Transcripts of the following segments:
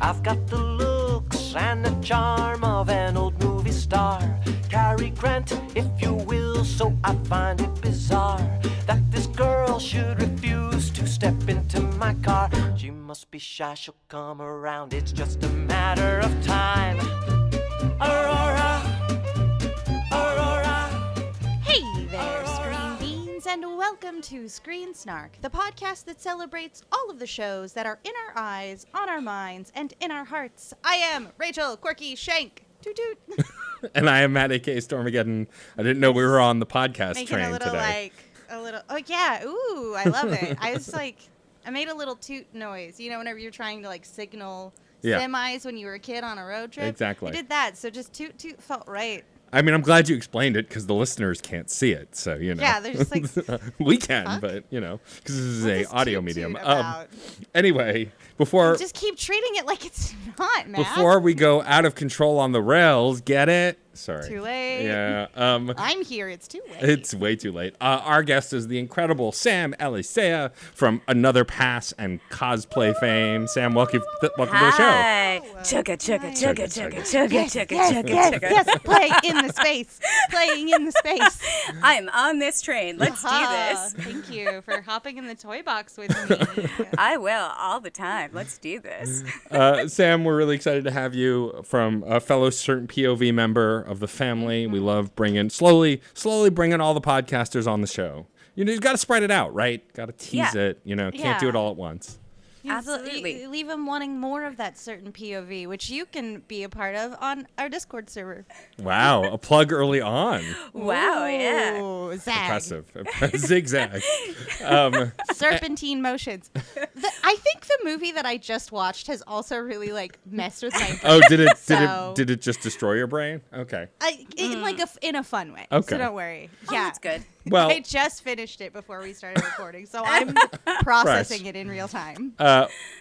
I've got the looks and the charm of an old movie star. Cary Grant, if you will, so I find it bizarre that this girl should refuse to step into my car. She must be shy, she'll come around, it's just a matter of time. Aurora, Aurora. Hey there, Screen Beans, and welcome to Screen Snark, the podcast that celebrates all of the shows that are in our eyes, on our minds, and in our hearts. I am Rachel Quirky Shank. Toot toot. And I am Matt, a.k.a. Stormageddon. I didn't know we were on the podcast Making train a little, today. oh yeah, ooh, I love it. I made a little toot noise, you know, whenever you're trying to, signal semis when you were a kid on a road trip. Exactly. I did that, so just toot toot felt right. I mean, I'm glad you explained it because the listeners can't see it, so, you know. Yeah, they're just like... we can, huh? But, you know, because this is What's a audio toot medium. toot about? Anyway, before... Just keep treating it like it's not, man. Before we go out of control on the rails, get it? Sorry. Too late. Yeah. I'm here. It's too late. It's way too late. Our guest is the incredible Sam Alicea from Another Pass and cosplay fame. Sam, welcome to the show. Hi. Chugga, chugga, chugga, chugga, chugga, Yes, chugga, yes, chugga, yes, chugga. yes. Playing in the space. Playing in the space. I'm on this train. Let's do Aha. this. Thank you for hopping in the toy box with me. I will all the time. Let's do this. Sam, we're really excited to have you from a fellow CertainPOV member of the family. We love bringing slowly bringing all the podcasters on the show. You know, you got to spread it out, right? Got to tease it. You know, can't do it all at once. Absolutely. You leave them wanting more of that certain POV, which you can be a part of on our Discord server. Wow, a plug early on. Wow, yeah. Ooh, zag. Impressive. Zigzag. Serpentine motions. I think the movie that I just watched has also really messed with my brain. Oh, did it So- did it just destroy your brain? Okay. In a fun way. Okay. So don't worry. Oh, Yeah. that's good. Well, I just finished it before we started recording, so I'm processing it in real time.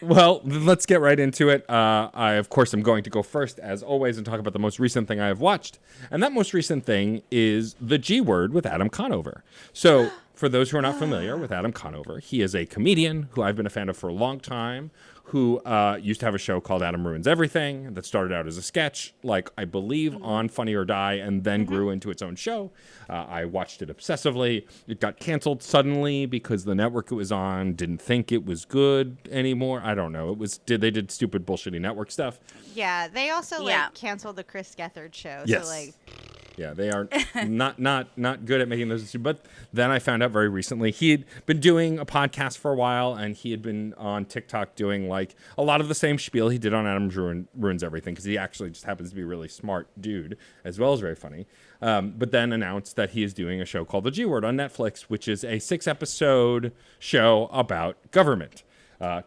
well, let's get right into it. I, of course, am going to go first, as always, and talk about the most recent thing I have watched. And that most recent thing is The G Word with Adam Conover. So, for those who are not familiar with Adam Conover, he is a comedian who I've been a fan of for a long time, who used to have a show called Adam Ruins Everything that started out as a sketch, I believe, on Funny or Die, and then grew into its own show. I watched it obsessively. It got canceled suddenly because the network it was on didn't think it was good anymore. I don't know. They did stupid, bullshitty network stuff. Yeah, they also Yeah. canceled the Chris Gethard show. Yes. So Yeah, they are not good at making those. But then I found out very recently he had been doing a podcast for a while, and he had been on TikTok doing a lot of the same spiel he did on Adam Ruins Everything, because he actually just happens to be a really smart dude as well as very funny. But then announced that he is doing a show called The G Word on Netflix, which is a 6-episode show about government.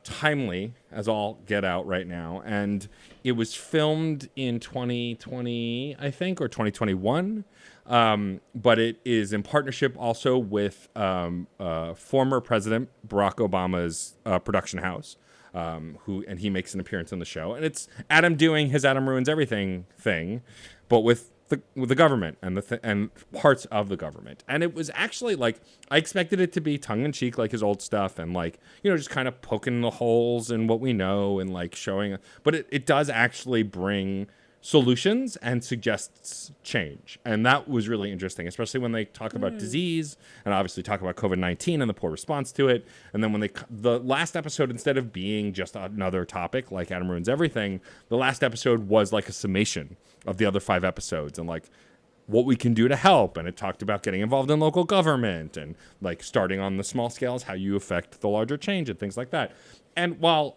Timely as all get out right now, and it was filmed in 2020, I think, or 2021. But it is in partnership also with former President Barack Obama's production house, and he makes an appearance on the show, and it's Adam doing his Adam Ruins Everything thing, but with the government and parts of the government. And it was actually I expected it to be tongue-in-cheek like his old stuff, and just kind of poking the holes in what we know and showing, but it does actually bring solutions and suggests change. And that was really interesting, especially when they talk about disease and obviously talk about COVID-19 and the poor response to it. And then when the last episode, instead of being just another topic like Adam Ruins Everything, the last episode was a summation of the other 5 episodes and what we can do to help. And it talked about getting involved in local government and starting on the small scales, how you affect the larger change and things like that. And while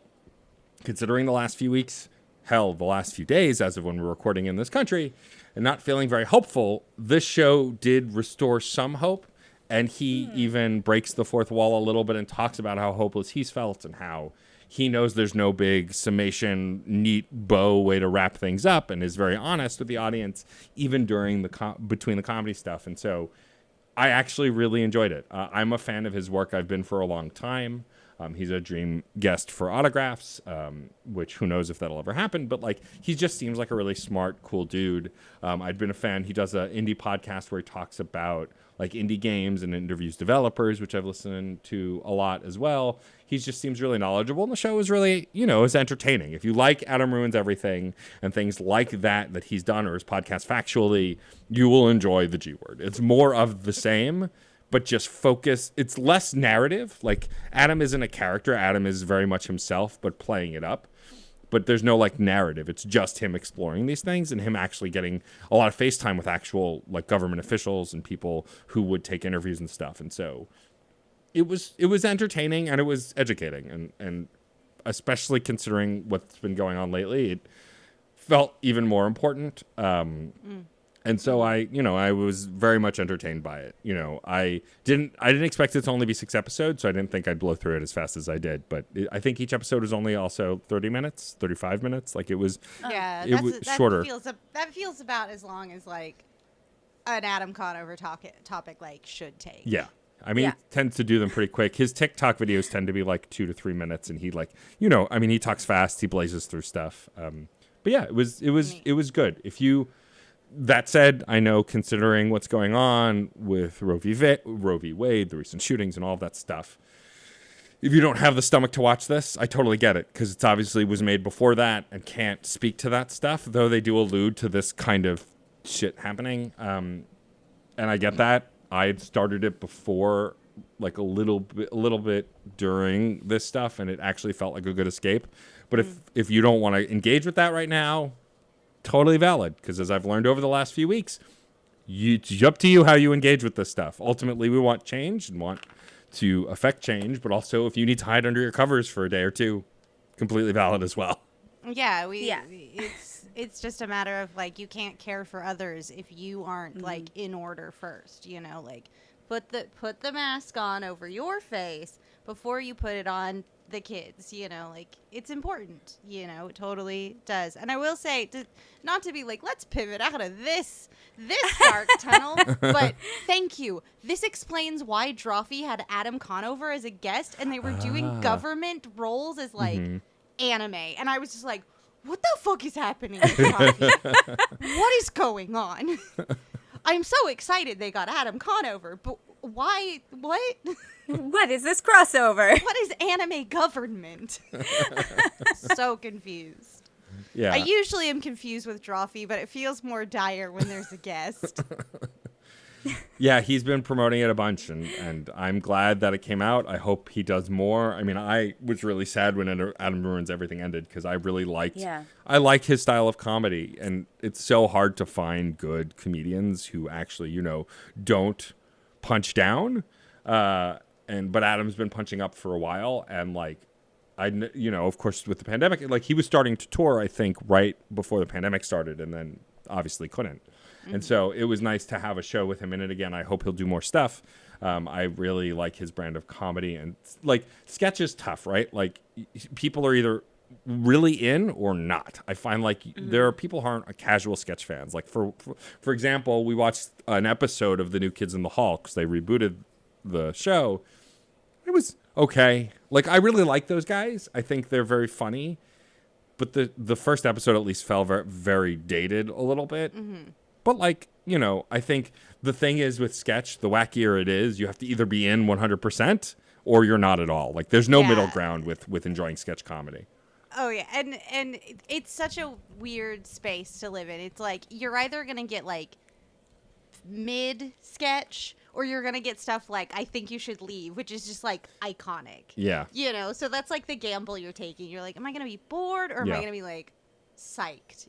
considering the last few weeks, hell, the last few days, as of when we're recording in this country, and not feeling very hopeful, this show did restore some hope. And he even breaks the fourth wall a little bit and talks about how hopeless he's felt and how he knows there's no big summation, neat bow way to wrap things up, and is very honest with the audience, even during between the comedy stuff. And so I actually really enjoyed it. I'm a fan of his work. I've been for a long time. He's a dream guest for autographs, which who knows if that'll ever happen. But like, he just seems like a really smart, cool dude. I'd been a fan. He does an indie podcast where he talks about like indie games and interviews developers, which I've listened to a lot as well. He just seems really knowledgeable, and the show is really, is entertaining. If you like Adam Ruins Everything and things like that he's done, or his podcast Factually, you will enjoy the G Word. It's more of the same, but just focus. It's less narrative. Like, Adam isn't a character. Adam is very much himself, but playing it up. But there's no like narrative. It's just him exploring these things and him actually getting a lot of FaceTime with actual like government officials and people who would take interviews and stuff. And so it was entertaining and it was educating, and especially considering what's been going on lately, it felt even more important. And so I was very much entertained by it. I didn't expect it to only be 6 episodes, so I didn't think I'd blow through it as fast as I did. But I think each episode was only also 30 minutes, 35 minutes. Like, it was, Yeah, was shorter. That feels about as long as like an Adam Conover topic like should take. Yeah. I mean, Yeah. he tends to do them pretty quick. His TikTok videos tend to be like 2 to 3 minutes, and he he talks fast, he blazes through stuff. But yeah, it was good. That said, I know, considering what's going on with Roe v. Wade, the recent shootings and all of that stuff, if you don't have the stomach to watch this, I totally get it, because it's obviously was made before that and can't speak to that stuff, though they do allude to this kind of shit happening. And I get that. I had started it before, like a little bit during this stuff, and it actually felt like a good escape. But if you don't want to engage with that right now, totally valid, because as I've learned over the last few weeks, it's up to you how you engage with this stuff. Ultimately, we want change and want to affect change, but also if you need to hide under your covers for a day or two, completely valid as well. Yeah, it's just a matter of like, you can't care for others if you aren't like in order first, like put the mask on over your face before you put it on the kids, like it's important, it totally does. And I will say, not to be like, let's pivot out of this dark tunnel, but thank you. This explains why Drawfee had Adam Conover as a guest, and they were doing government roles as like anime, and I was just like, what the fuck is happening with Drawfee? What is going on? I'm so excited they got Adam Conover, but why? What? What is this crossover? What is anime government? So confused. Yeah. I usually am confused with Drawfee, but it feels more dire when there's a guest. Yeah, he's been promoting it a bunch, and I'm glad that it came out. I hope he does more. I mean, I was really sad when Adam Ruins Everything ended, because I really liked I like his style of comedy, and it's so hard to find good comedians who actually, don't punch down. But Adam's been punching up for a while, and like, of course, with the pandemic, like, he was starting to tour, I think, right before the pandemic started, and then obviously couldn't. And so it was nice to have a show with him in it again. I hope he'll do more stuff. I really like his brand of comedy, and like, sketch is tough, right? Like, people are either really in or not. I find like there are people who aren't casual sketch fans. Like, for example, we watched an episode of The New Kids in the Hall because they rebooted the show. It was okay. Like, I really like those guys. I think they're very funny, but the first episode at least felt very, very dated a little bit. But like, I think the thing is with sketch, the wackier it is, you have to either be in 100% or you're not at all. Like, there's no middle ground with enjoying sketch comedy. Oh yeah, and it's such a weird space to live in. It's like, you're either gonna get like mid sketch, or you're gonna get stuff like I Think You Should Leave, which is just like iconic. Yeah. So that's like the gamble you're taking. You're like, am I gonna be bored, or am I gonna be like psyched?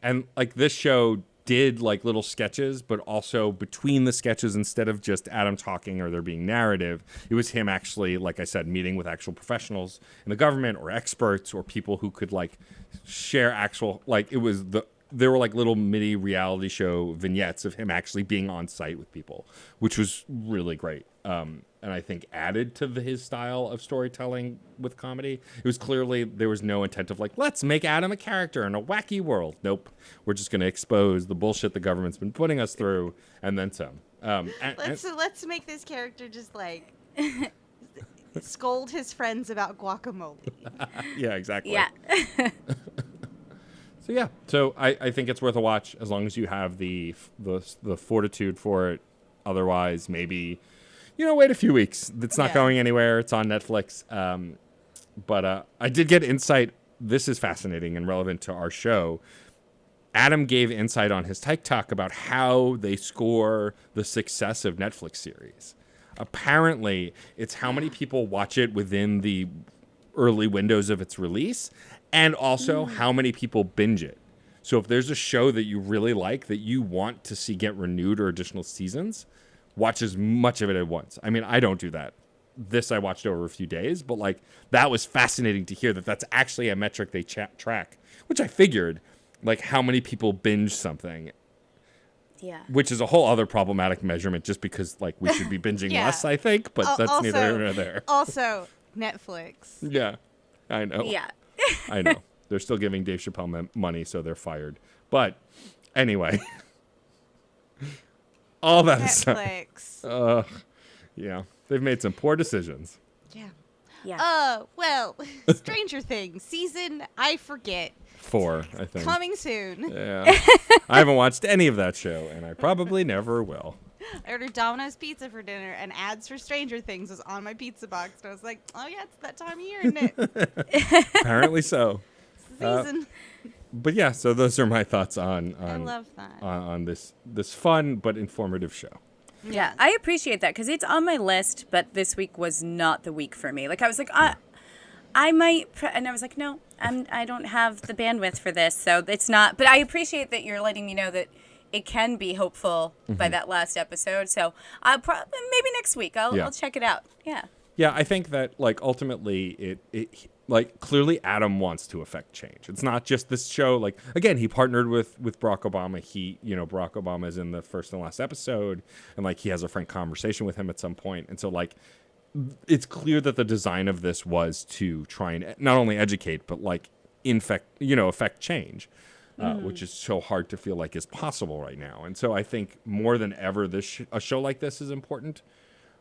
And like, this show did like little sketches, but also between the sketches, instead of just Adam talking or there being narrative, it was him actually, like I said, meeting with actual professionals in the government or experts or people who could like share actual, like, there were like little mini reality show vignettes of him actually being on site with people, which was really great. And I think added to his style of storytelling with comedy. It was clearly, there was no intent of like, let's make Adam a character in a wacky world. Nope. We're just going to expose the bullshit the government's been putting us through, and then some. Let's make this character just like scold his friends about guacamole. Yeah, exactly. Yeah. So yeah, so I think it's worth a watch as long as you have the fortitude for it. Otherwise, maybe, wait a few weeks. It's not going anywhere. It's on Netflix. But I did get insight. This is fascinating and relevant to our show. Adam gave insight on his TikTok about how they score the success of Netflix series. Apparently, it's how many people watch it within the early windows of its release, and also how many people binge it. So if there's a show that you really like that you want to see get renewed or additional seasons, watch as much of it at once. I mean, I don't do that. This I watched over a few days, but like that was fascinating to hear that that's actually a metric they track, which I figured, like how many people binge something. Yeah. Which is a whole other problematic measurement just because like we should be binging less, I think, but that's neither here nor there. Also, Netflix. Yeah, I know. Yeah. I know. They're still giving Dave Chappelle money, so they're fired. But anyway, all that Netflix. yeah, they've made some poor decisions. Yeah. Yeah. Well, Stranger Things season, I forget. 4, I think. Coming soon. Yeah. I haven't watched any of that show, and I probably never will. I ordered Domino's pizza for dinner, and ads for Stranger Things was on my pizza box. And I was like, oh, yeah, it's that time of year, isn't it? Apparently so. It's the season. But yeah, so those are my thoughts on I love that. on this fun but informative show. Yeah, I appreciate that because it's on my list, but this week was not the week for me. Like I was like, I might, and I was like, no, I don't have the bandwidth for this, so it's not. But I appreciate that you're letting me know that it can be hopeful by that last episode. So maybe next week I'll check it out. Yeah. Yeah, I think that like ultimately it like clearly Adam wants to affect change. It's not just this show. Like again, he partnered with Barack Obama. Barack Obama is in the first and last episode, and like he has a frank conversation with him at some point. And so like it's clear that the design of this was to try and not only educate but like affect change, which is so hard to feel like is possible right now. And so I think more than ever, a show like this is important.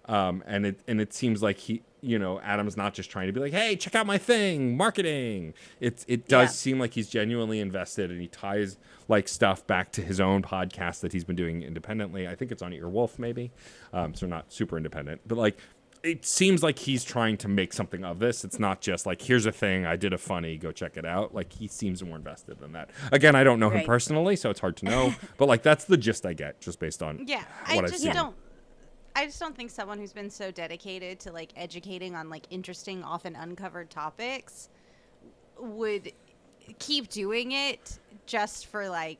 And it seems like Adam's not just trying to be like, hey, check out my thing, marketing. It does seem like he's genuinely invested, and he ties like stuff back to his own podcast that he's been doing independently. I think it's on Earwolf maybe, so not super independent, but like it seems like he's trying to make something of this. It's not just like, here's a thing, I did a funny, go check it out. Like he seems more invested than that. Again, I don't know him personally, so it's hard to know, but like that's the gist I get just based on what I've seen. I just don't think someone who's been so dedicated to like educating on like interesting, often uncovered topics would keep doing it just for like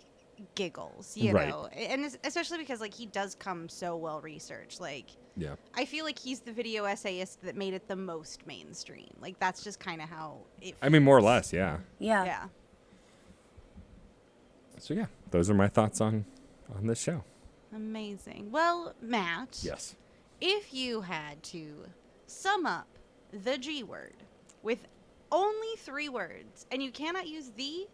giggles, you know? And especially because like he does come so well researched. Like, I feel like he's the video essayist that made it the most mainstream. Like that's just kind of how it feels. I mean, more or less, yeah. So yeah, those are my thoughts on this show. Amazing. Well, Matt. Yes. If you had to sum up the G word with only 3 words, and you cannot use the,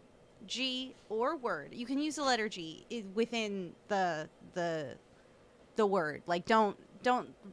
G, or word, you can use the letter G within the word. Like, don't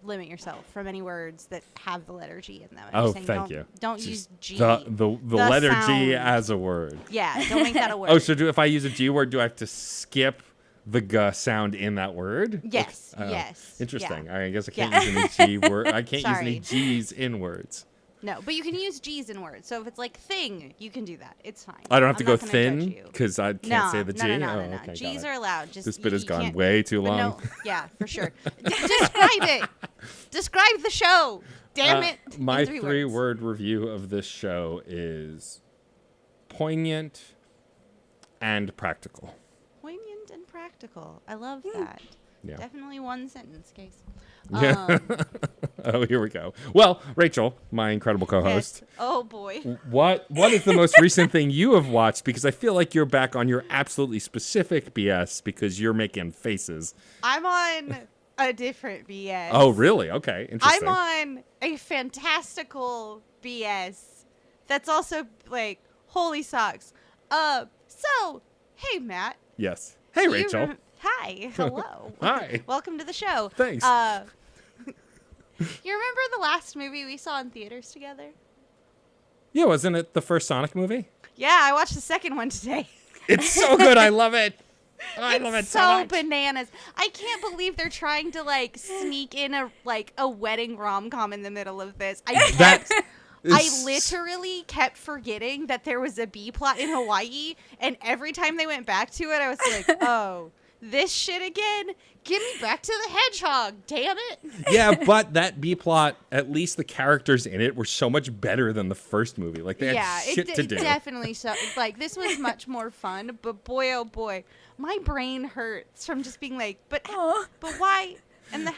limit yourself from any words that have the letter G in them. Thank you. Don't use G. The letter sound. G as a word. Yeah, don't make that a word. So if I use a G word, do I have to skip the G sound in that word? Yes. Yes. Interesting. Yeah. I guess I can't use any G word. I can't use any G's in words. No, but you can use G's in words. So if it's like thing, you can do that. It's fine. I don't have to go thin because I can't say the G. No. Okay, G's are allowed. Just this bit has gone can't- way too long. No, yeah, for sure. Describe it. Describe the show. Damn it. in My 3 3-word review of this show is poignant and practical. Poignant and practical. I love Hmm. that. Yeah. Definitely one sentence case. Yeah. Oh, here we go. Well, Rachel, my incredible co-host. Yes. Oh boy. What is the most recent thing you have watched? Because I feel like you're back on your absolutely specific BS because you're making faces. I'm on a different BS. Oh, really? Okay, interesting. I'm on a fantastical BS that's also like holy socks. So, hey Matt. Yes. Hey, Rachel. Hi. Hello. Hi. Welcome to the show. Thanks. You remember the last movie we saw in theaters together? Yeah, wasn't it the first Sonic movie? Yeah, I watched the second one today. It's so good. I love it. I love it so so much. bananas. I can't believe they're trying to like sneak in a wedding rom-com in the middle of this. I literally kept forgetting that there was a B plot in Hawaii, and every time they went back to it, I was like, oh, this shit again? Give me back to the Hedgehog, damn it. Yeah, but that B plot, at least the characters in it were so much better than the first movie. Like, they had shit to do. Definitely so. Like, this was much more fun, but boy, oh boy, my brain hurts from just being like, but why? And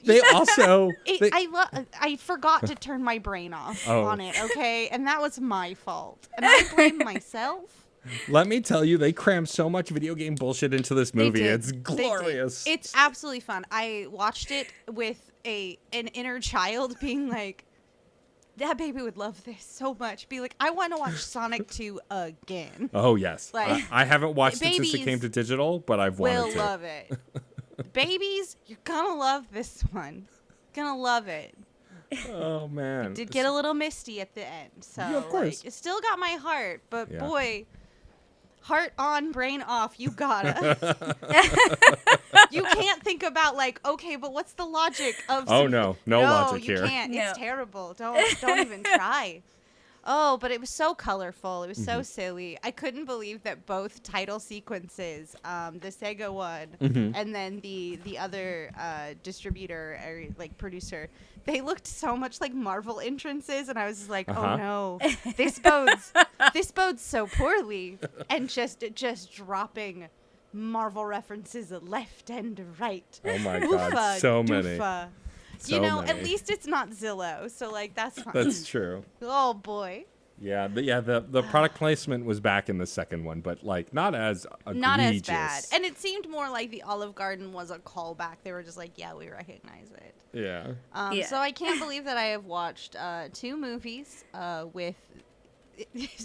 They also... I forgot to turn my brain off on it, okay? And that was my fault. And I blame myself. Let me tell you, they crammed so much video game bullshit into this movie. It's glorious. It's absolutely fun. I watched it with an inner child being like, that baby would love this so much. Be like, I want to watch Sonic 2 again. Oh, yes. Like, I haven't watched it since it came to digital, but I've wanted to. Will love it. Babies, you're going to love this one. Gonna love it. Oh, man. It did get a little misty at the end. So, yeah, of course. Like, it still got my heart, but boy... Heart on, brain off, you gotta. You can't think about like, okay, but what's the logic of... No logic here. No, you can't. No. It's terrible. Don't even try. Oh, but it was so colorful. It was so silly. I couldn't believe that both title sequences, the Sega one and then the other distributor or like producer, they looked so much like Marvel entrances, and I was just like, oh no, this bodes so poorly, and just dropping Marvel references left and right. Oh my god, so many. So many. At least it's not Zillow, so like that's fine. That's true. Oh boy. Yeah, the product placement was back in the second one, but like not as egregious. Not as bad. And it seemed more like the Olive Garden was a callback. They were just like, yeah, we recognize it. Yeah. So I can't believe that I have watched 2 movies with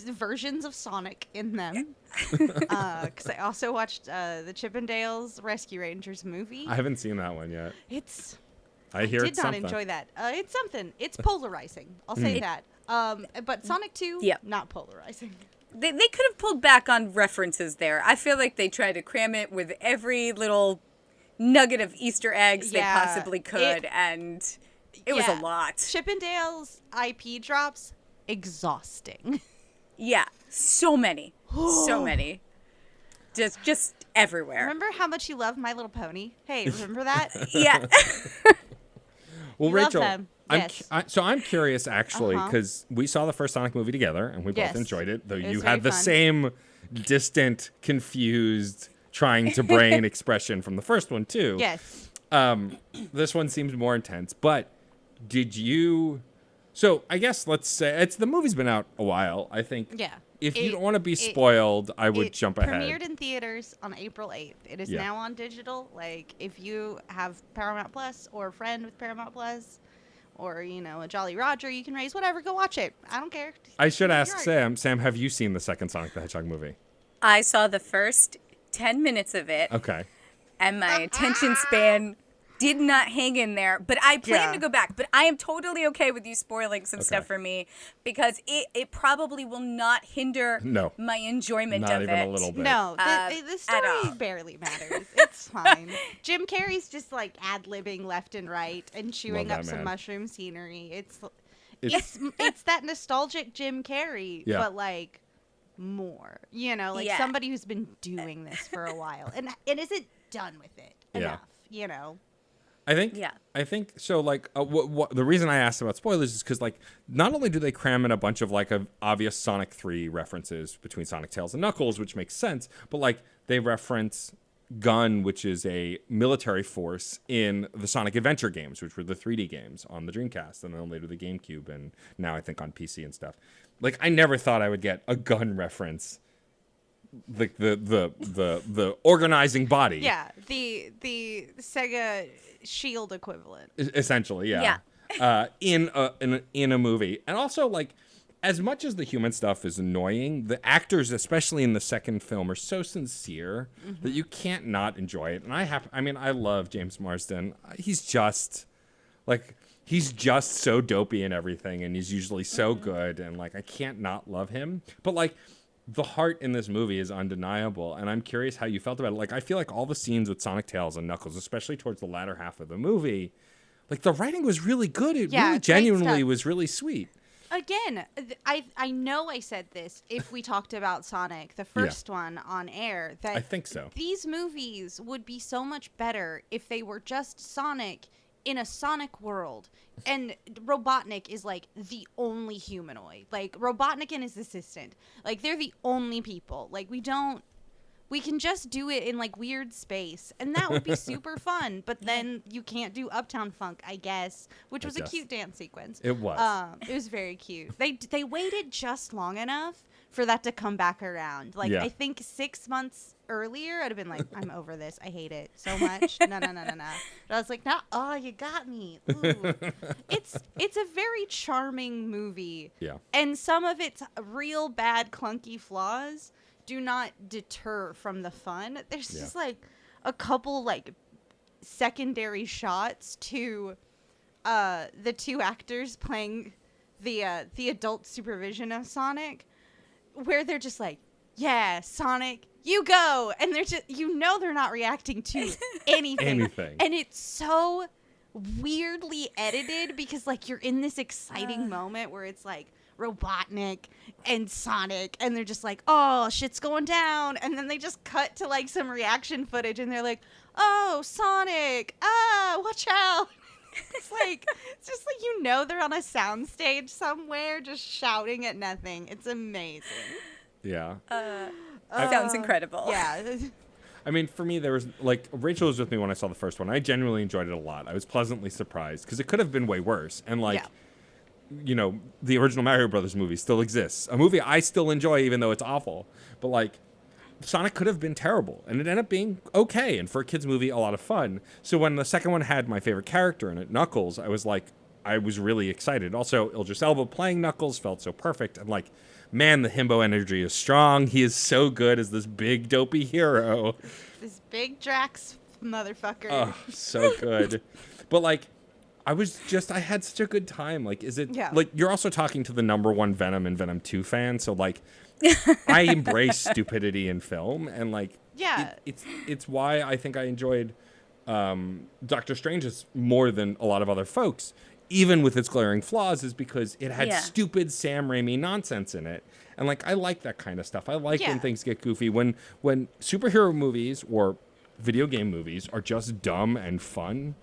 versions of Sonic in them. Because I also watched the Chippendales Rescue Rangers movie. I haven't seen that one yet. I did not enjoy that. It's something. It's polarizing. I'll say that. But Sonic 2, not polarizing. They could have pulled back on references there. I feel like they tried to cram it with every little nugget of Easter eggs they possibly could, and it was a lot. Chippendales IP drops, exhausting. Yeah, so many. So many. Just everywhere. Remember how much you love My Little Pony? Hey, remember that? Yeah. Well, You Rachel, love them. Yes. I'm curious actually because we saw the first Sonic movie together and we both enjoyed it. Though It was you very had the fun. same distant, confused, trying to brain expression from the first one too. Yes. This one seems more intense. But did you? So I guess let's say the movie's been out a while. I think. Yeah. If you don't want to be spoiled, I would jump ahead. It premiered in theaters on April 8th. It is now on digital. Like, if you have Paramount Plus or a friend with Paramount Plus or, a Jolly Roger you can raise, whatever, go watch it. I don't care. I should ask Sam. Sam, have you seen the second Sonic the Hedgehog movie? I saw the first 10 minutes of it. Okay. And my attention span did not hang in there, but I plan to go back. But I am totally okay with you spoiling some stuff for me because it probably will not hinder my enjoyment not of even it. a little bit. No, the story barely matters. It's fine. Jim Carrey's just like ad-libbing left and right and chewing up some mushroom scenery. It's that nostalgic Jim Carrey, but like more. Somebody who's been doing this for a while and isn't done with it enough. I think so. Like, the reason I asked about spoilers is because, like, not only do they cram in a bunch of like obvious Sonic 3 references between Sonic, Tails, and Knuckles, which makes sense, but like they reference Gun, which is a military force in the Sonic Adventure games, which were the 3D games on the Dreamcast, and then later the GameCube, and now I think on PC and stuff. Like, I never thought I would get a Gun reference. Like the organizing body. Yeah, the Sega Shield equivalent. Essentially, yeah. In a movie, and also like, as much as the human stuff is annoying, the actors, especially in the second film, are so sincere that you can't not enjoy it. And I love James Marsden. He's just like he's just so dopey and everything, and he's usually so good, and like I can't not love him. But like the heart in this movie is undeniable, and I'm curious how you felt about it. Like I feel like all the scenes with Sonic, Tails, and Knuckles, especially towards the latter half of the movie, like the writing was really good. It really genuinely was really sweet. Again, I know I said this if we talked about Sonic, the first one on air, that I think so. These movies would be so much better if they were just Sonic in a Sonic world. And Robotnik is like the only humanoid. Like Robotnik and his assistant, like they're the only people. Like we can just do it in like weird space, and that would be super fun. But then you can't do Uptown Funk, I guess, which was a cute dance sequence. It was. It was very cute. They waited just long enough for that to come back around. Like I think 6 months earlier, I'd have been like, I'm over this. I hate it so much. No. But I was like, no, oh, you got me. Ooh. It's a very charming movie. Yeah. And some of its real bad, clunky flaws do not deter from the fun. There's just like a couple like secondary shots to the two actors playing the adult supervision of Sonic, where they're just like, yeah, Sonic, you go, and they're just, they're not reacting to anything. And it's so weirdly edited because like you're in this exciting moment where it's like Robotnik and Sonic, and they're just like, oh, shit's going down, and then they just cut to like some reaction footage, and they're like, oh, Sonic, watch out. It's just like they're on a soundstage somewhere just shouting at nothing. It's amazing. Yeah. Sounds incredible. Yeah. I mean, for me, there was like Rachel was with me when I saw the first one. I genuinely enjoyed it a lot. I was pleasantly surprised because it could have been way worse. And like, the original Mario Brothers movie still exists. A movie I still enjoy, even though it's awful. But like, Sonic could have been terrible, and it ended up being okay. And for a kids movie, a lot of fun. So when the second one had my favorite character in it, Knuckles, I was really excited. Also, Idris Elba playing Knuckles felt so perfect. And like, man, the himbo energy is strong. He is so good as this big dopey hero. This big Drax motherfucker. Oh, so good. But like, I had such a good time. Like, like, you're also talking to the #1 Venom and Venom 2 fan. So like, I embrace stupidity in film, and like, it's why I think I enjoyed Doctor Strange more than a lot of other folks, even with its glaring flaws, is because it had stupid Sam Raimi nonsense in it. And like, I like that kind of stuff. I like when things get goofy, when superhero movies or video game movies are just dumb and fun.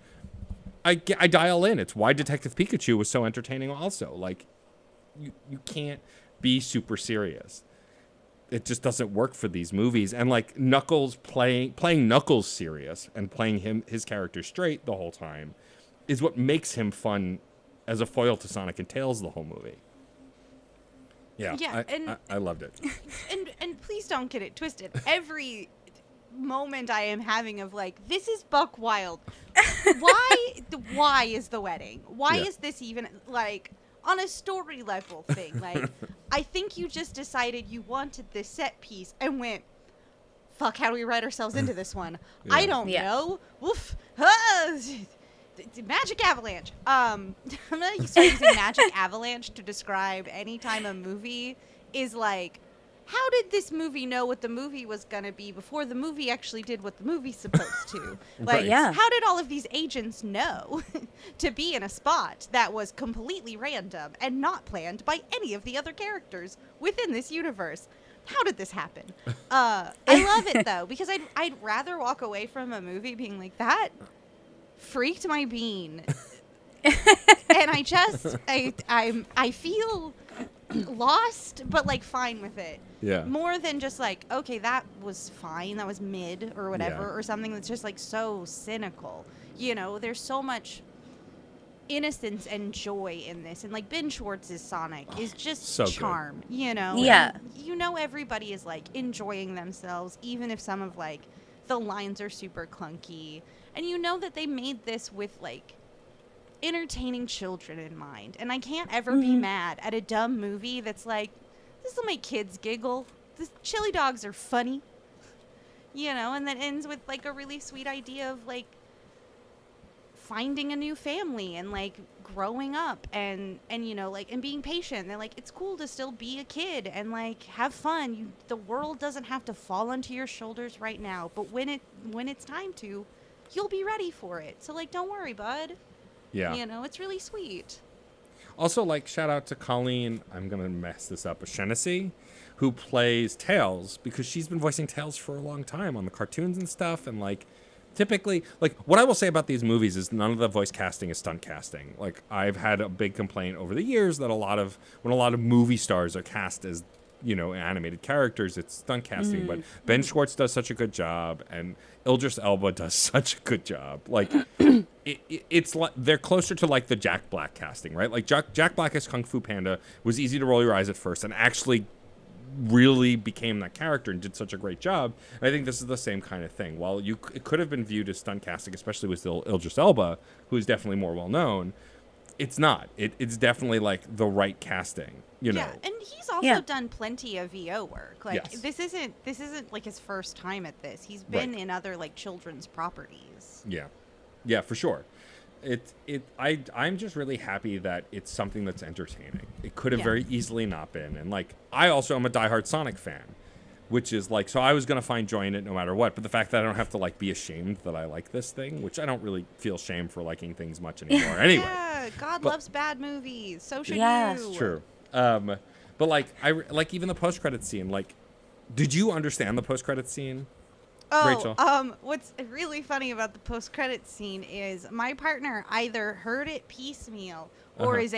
I dial in. It's why Detective Pikachu was so entertaining also. Like, you can't be super serious. It just doesn't work for these movies. And like Knuckles playing Knuckles serious and playing his character straight the whole time is what makes him fun as a foil to Sonic and Tails the whole movie. Yeah, I loved it. And please don't get it twisted. Every moment I am having of like, this is buck wild. Why is the wedding? Why is this even like on a story level thing? Like, I think you just decided you wanted this set piece and went, fuck, how do we write ourselves into this one? I don't know. Woof. Magic Avalanche. I'm gonna start using Magic Avalanche to describe any time a movie is like, how did this movie know what the movie was gonna be before the movie actually did what the movie's supposed to? Like, how did all of these agents know to be in a spot that was completely random and not planned by any of the other characters within this universe? How did this happen? I love it though, because I'd rather walk away from a movie being like, that freaked my bean. And I feel lost, but like fine with it. Yeah. More than just like, okay, that was fine, that was mid or whatever, or something that's just like so cynical. There's so much innocence and joy in this, and like Ben Schwartz's Sonic is just so charm. Good. Everybody is like enjoying themselves, even if some of like the lines are super clunky, and that they made this with like entertaining children in mind. And I can't ever be mad at a dumb movie that's like, this will make kids giggle. The chili dogs are funny. And that ends with like a really sweet idea of like finding a new family and like growing up and you know, like, and being patient. They're like, it's cool to still be a kid and like have fun. The world doesn't have to fall onto your shoulders right now, but when it's time to, you'll be ready for it. So like, don't worry, bud. Yeah. You know, it's really sweet. Also, like, shout out to Colleen, I'm going to mess this up, Shaughnessy, who plays Tails, because she's been voicing Tails for a long time on the cartoons and stuff. And, like, typically, like, what I will say about these movies is none of the voice casting is stunt casting. Like, I've had a big complaint over the years that when a lot of movie stars are cast as, you know, animated characters, it's stunt casting. But Ben Schwartz does such a good job, and Idris Elba does such a good job. Like, it's like they're closer to like the Jack Black casting, right? Like Jack Black as Kung Fu Panda was easy to roll your eyes at first, and actually really became that character and did such a great job. And I think this is the same kind of thing. While it could have been viewed as stunt casting, especially with Idris Elba, who's definitely more well known, it's not. It's definitely like the right casting. You know. Yeah, and he's also done plenty of VO work. Like, Yes. this isn't like his first time at this. He's been in other like children's properties. Yeah, for sure. I'm just really happy that it's something that's entertaining. It could have very easily not been. And like, I also am a diehard Sonic fan, which is like, so I was going to find joy in it no matter what. But the fact that I don't have to like be ashamed that I like this thing, which I don't really feel shame for liking things much anymore anyway. Yeah, God loves bad movies. So should you. It's true. But like, I like even the post-credit scene, like, did you understand the post-credit scene? Oh, Rachel? What's really funny about the post-credit scene is my partner either heard it piecemeal or is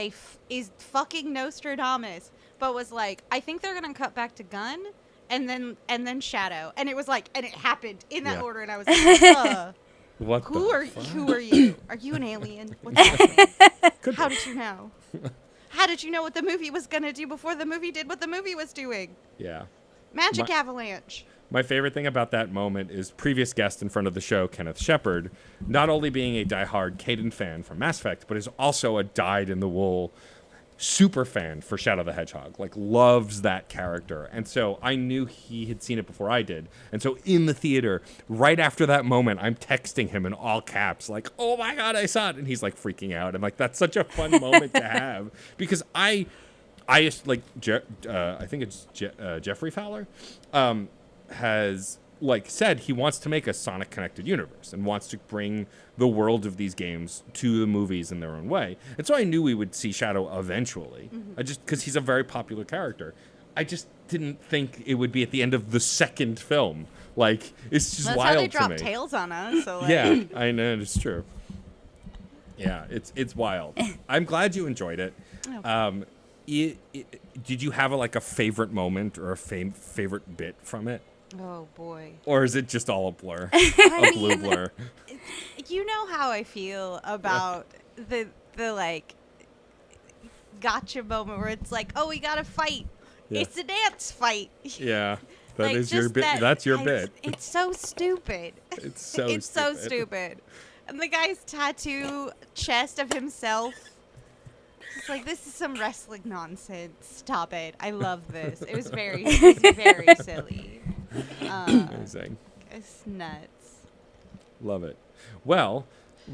fucking Nostradamus, but was like, I think they're gonna cut back to Gun and then Shadow, and it was like, and it happened in that order, and I was like, What? who are you? Are you an alien? What's happening? How did you know? How did you know what the movie was gonna do before the movie did what the movie was doing? Yeah. Magic avalanche. My favorite thing about that moment is previous guest in front of the show, Kenneth Shepard, not only being a diehard Caden fan from Mass Effect, but is also a dyed-in-the-wool super fan for Shadow the Hedgehog. Like, loves that character. And so I knew he had seen it before I did. And so in the theater, right after that moment, I'm texting him in all caps, like, oh my God, I saw it. And he's like freaking out. And like, that's such a fun moment to have. Because I just like, I think it's Jeffrey Fowler, has like said he wants to make a Sonic connected universe and wants to bring the world of these games to the movies in their own way. And so I knew we would see Shadow eventually. I just, because he's a very popular character. I just didn't think it would be at the end of the second film. Like, it's just That's wild how they to drop me. Tails on us. So like. Yeah, I know, it's true. Yeah, it's wild. I'm glad you enjoyed it. Did you have a favorite moment or a favorite bit from it? Oh boy. Or is it just all a blur? I Blue mean, blur. You know how I feel about the like gotcha moment where it's like, oh, we gotta fight. Yeah. It's a dance fight. Yeah. That Like, is your just bit. That's your I- bit. It's so stupid. It's so It's so stupid. And the guy's tattoo chest of himself. It's like, this is some wrestling nonsense. Stop it. I love this. It was very silly. Amazing. It's nuts. Love it. Well,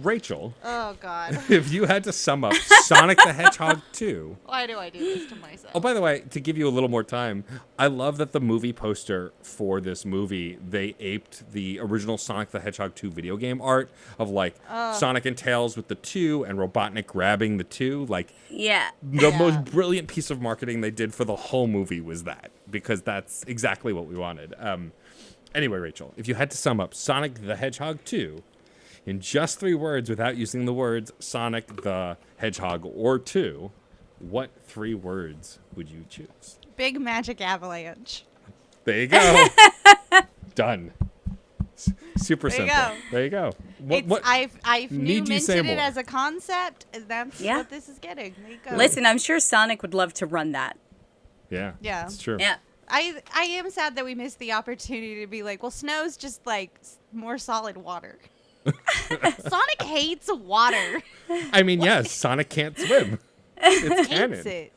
Rachel, Oh, God. if you had to sum up Sonic the Hedgehog 2. Why do I do this to myself? Oh, by the way, to give you a little more time, I love that the movie poster for this movie, they aped the original Sonic the Hedgehog 2 video game art of like Sonic and Tails with the 2 and Robotnik grabbing the 2. Like, Yeah. the most brilliant piece of marketing they did for the whole movie was that, because that's exactly what we wanted. Anyway, Rachel, if you had to sum up Sonic the Hedgehog 2 in just 3 words without using the words Sonic the Hedgehog or 2, what 3 words would you choose? Big magic avalanche. There you go. Done. Super There you simple. go. There you go. I've Need you say minted it more? as a concept, and that's Yeah. what this is getting. There you go. Listen, I'm sure Sonic would love to run that. Yeah. Yeah. It's true. Yeah. I am sad that we missed the opportunity to be like, well, snow's just like more solid water. Sonic hates water. I mean, yes, Sonic can't swim. It's canon. Hates it.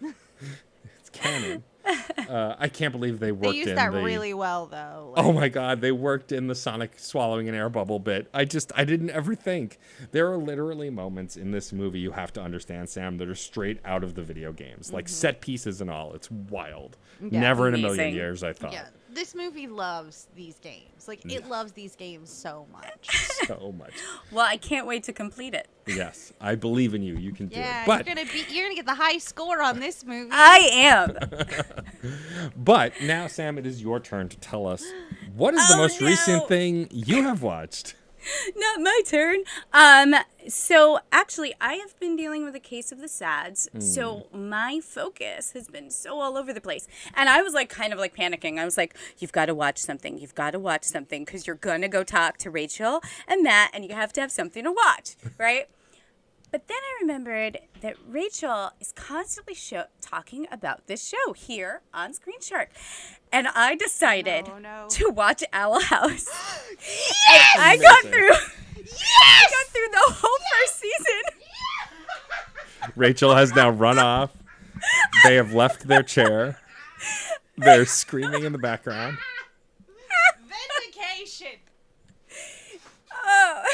It's canon. I can't believe they They worked used in that the... really well, though. Oh my God, they worked in the Sonic swallowing an air bubble bit. I didn't ever think. There are literally moments in this movie, you have to understand, Sam, that are straight out of the video games. Like set pieces and all. It's wild. Yeah. Never in a Amazing. million years, I thought. Yeah, this movie loves these games. Like, it loves these games so much. So much. Well, I can't wait to complete it. Yes, I believe in you. You can do Yeah, it. But you're gonna get the high score on this movie. I am. But now, Sam, it is your turn to tell us what is the Oh, most no. recent thing you have watched. Not my turn. So actually, I have been dealing with a case of the SADS. So my focus has been so all over the place. And I was like, kind of like panicking. I was like, you've got to watch something. You've got to watch something because you're going to go talk to Rachel and Matt and you have to have something to watch, right? But then I remembered that Rachel is constantly talking about this show here on Screen Shark. And I decided Oh, no. to watch Owl House. Yes! And I got Amazing. through I got through the whole first season. Rachel has now run off. They have left their chair. They're screaming in the background. Vindication. Oh,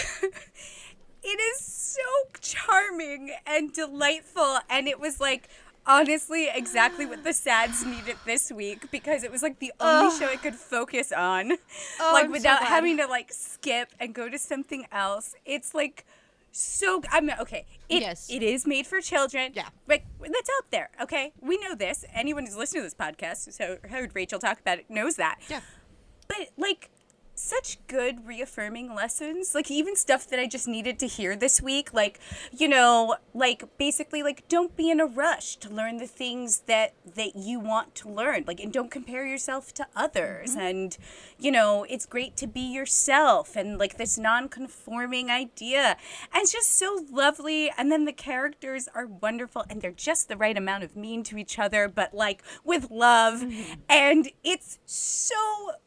it is so charming and delightful. And it was like, honestly, exactly what the SADS needed this week because it was like the only show I could focus on. Like I'm so without glad. having to like skip and go to something else. It's like so, I mean, okay. Yes. It is made for children. Yeah. Like, that's out there, okay? We know this. Anyone who's listening to this podcast, so heard Rachel talk about it, knows that. Yeah. But, like, such good reaffirming lessons. Like, even stuff that I just needed to hear this week. Like, you know, like, basically, like, don't be in a rush to learn the things that you want to learn. Like, and don't compare yourself to others. And, you know, it's great to be yourself. And, like, this non-conforming idea. And it's just so lovely. And then the characters are wonderful. And they're just the right amount of mean to each other. But, like, with love. And it's so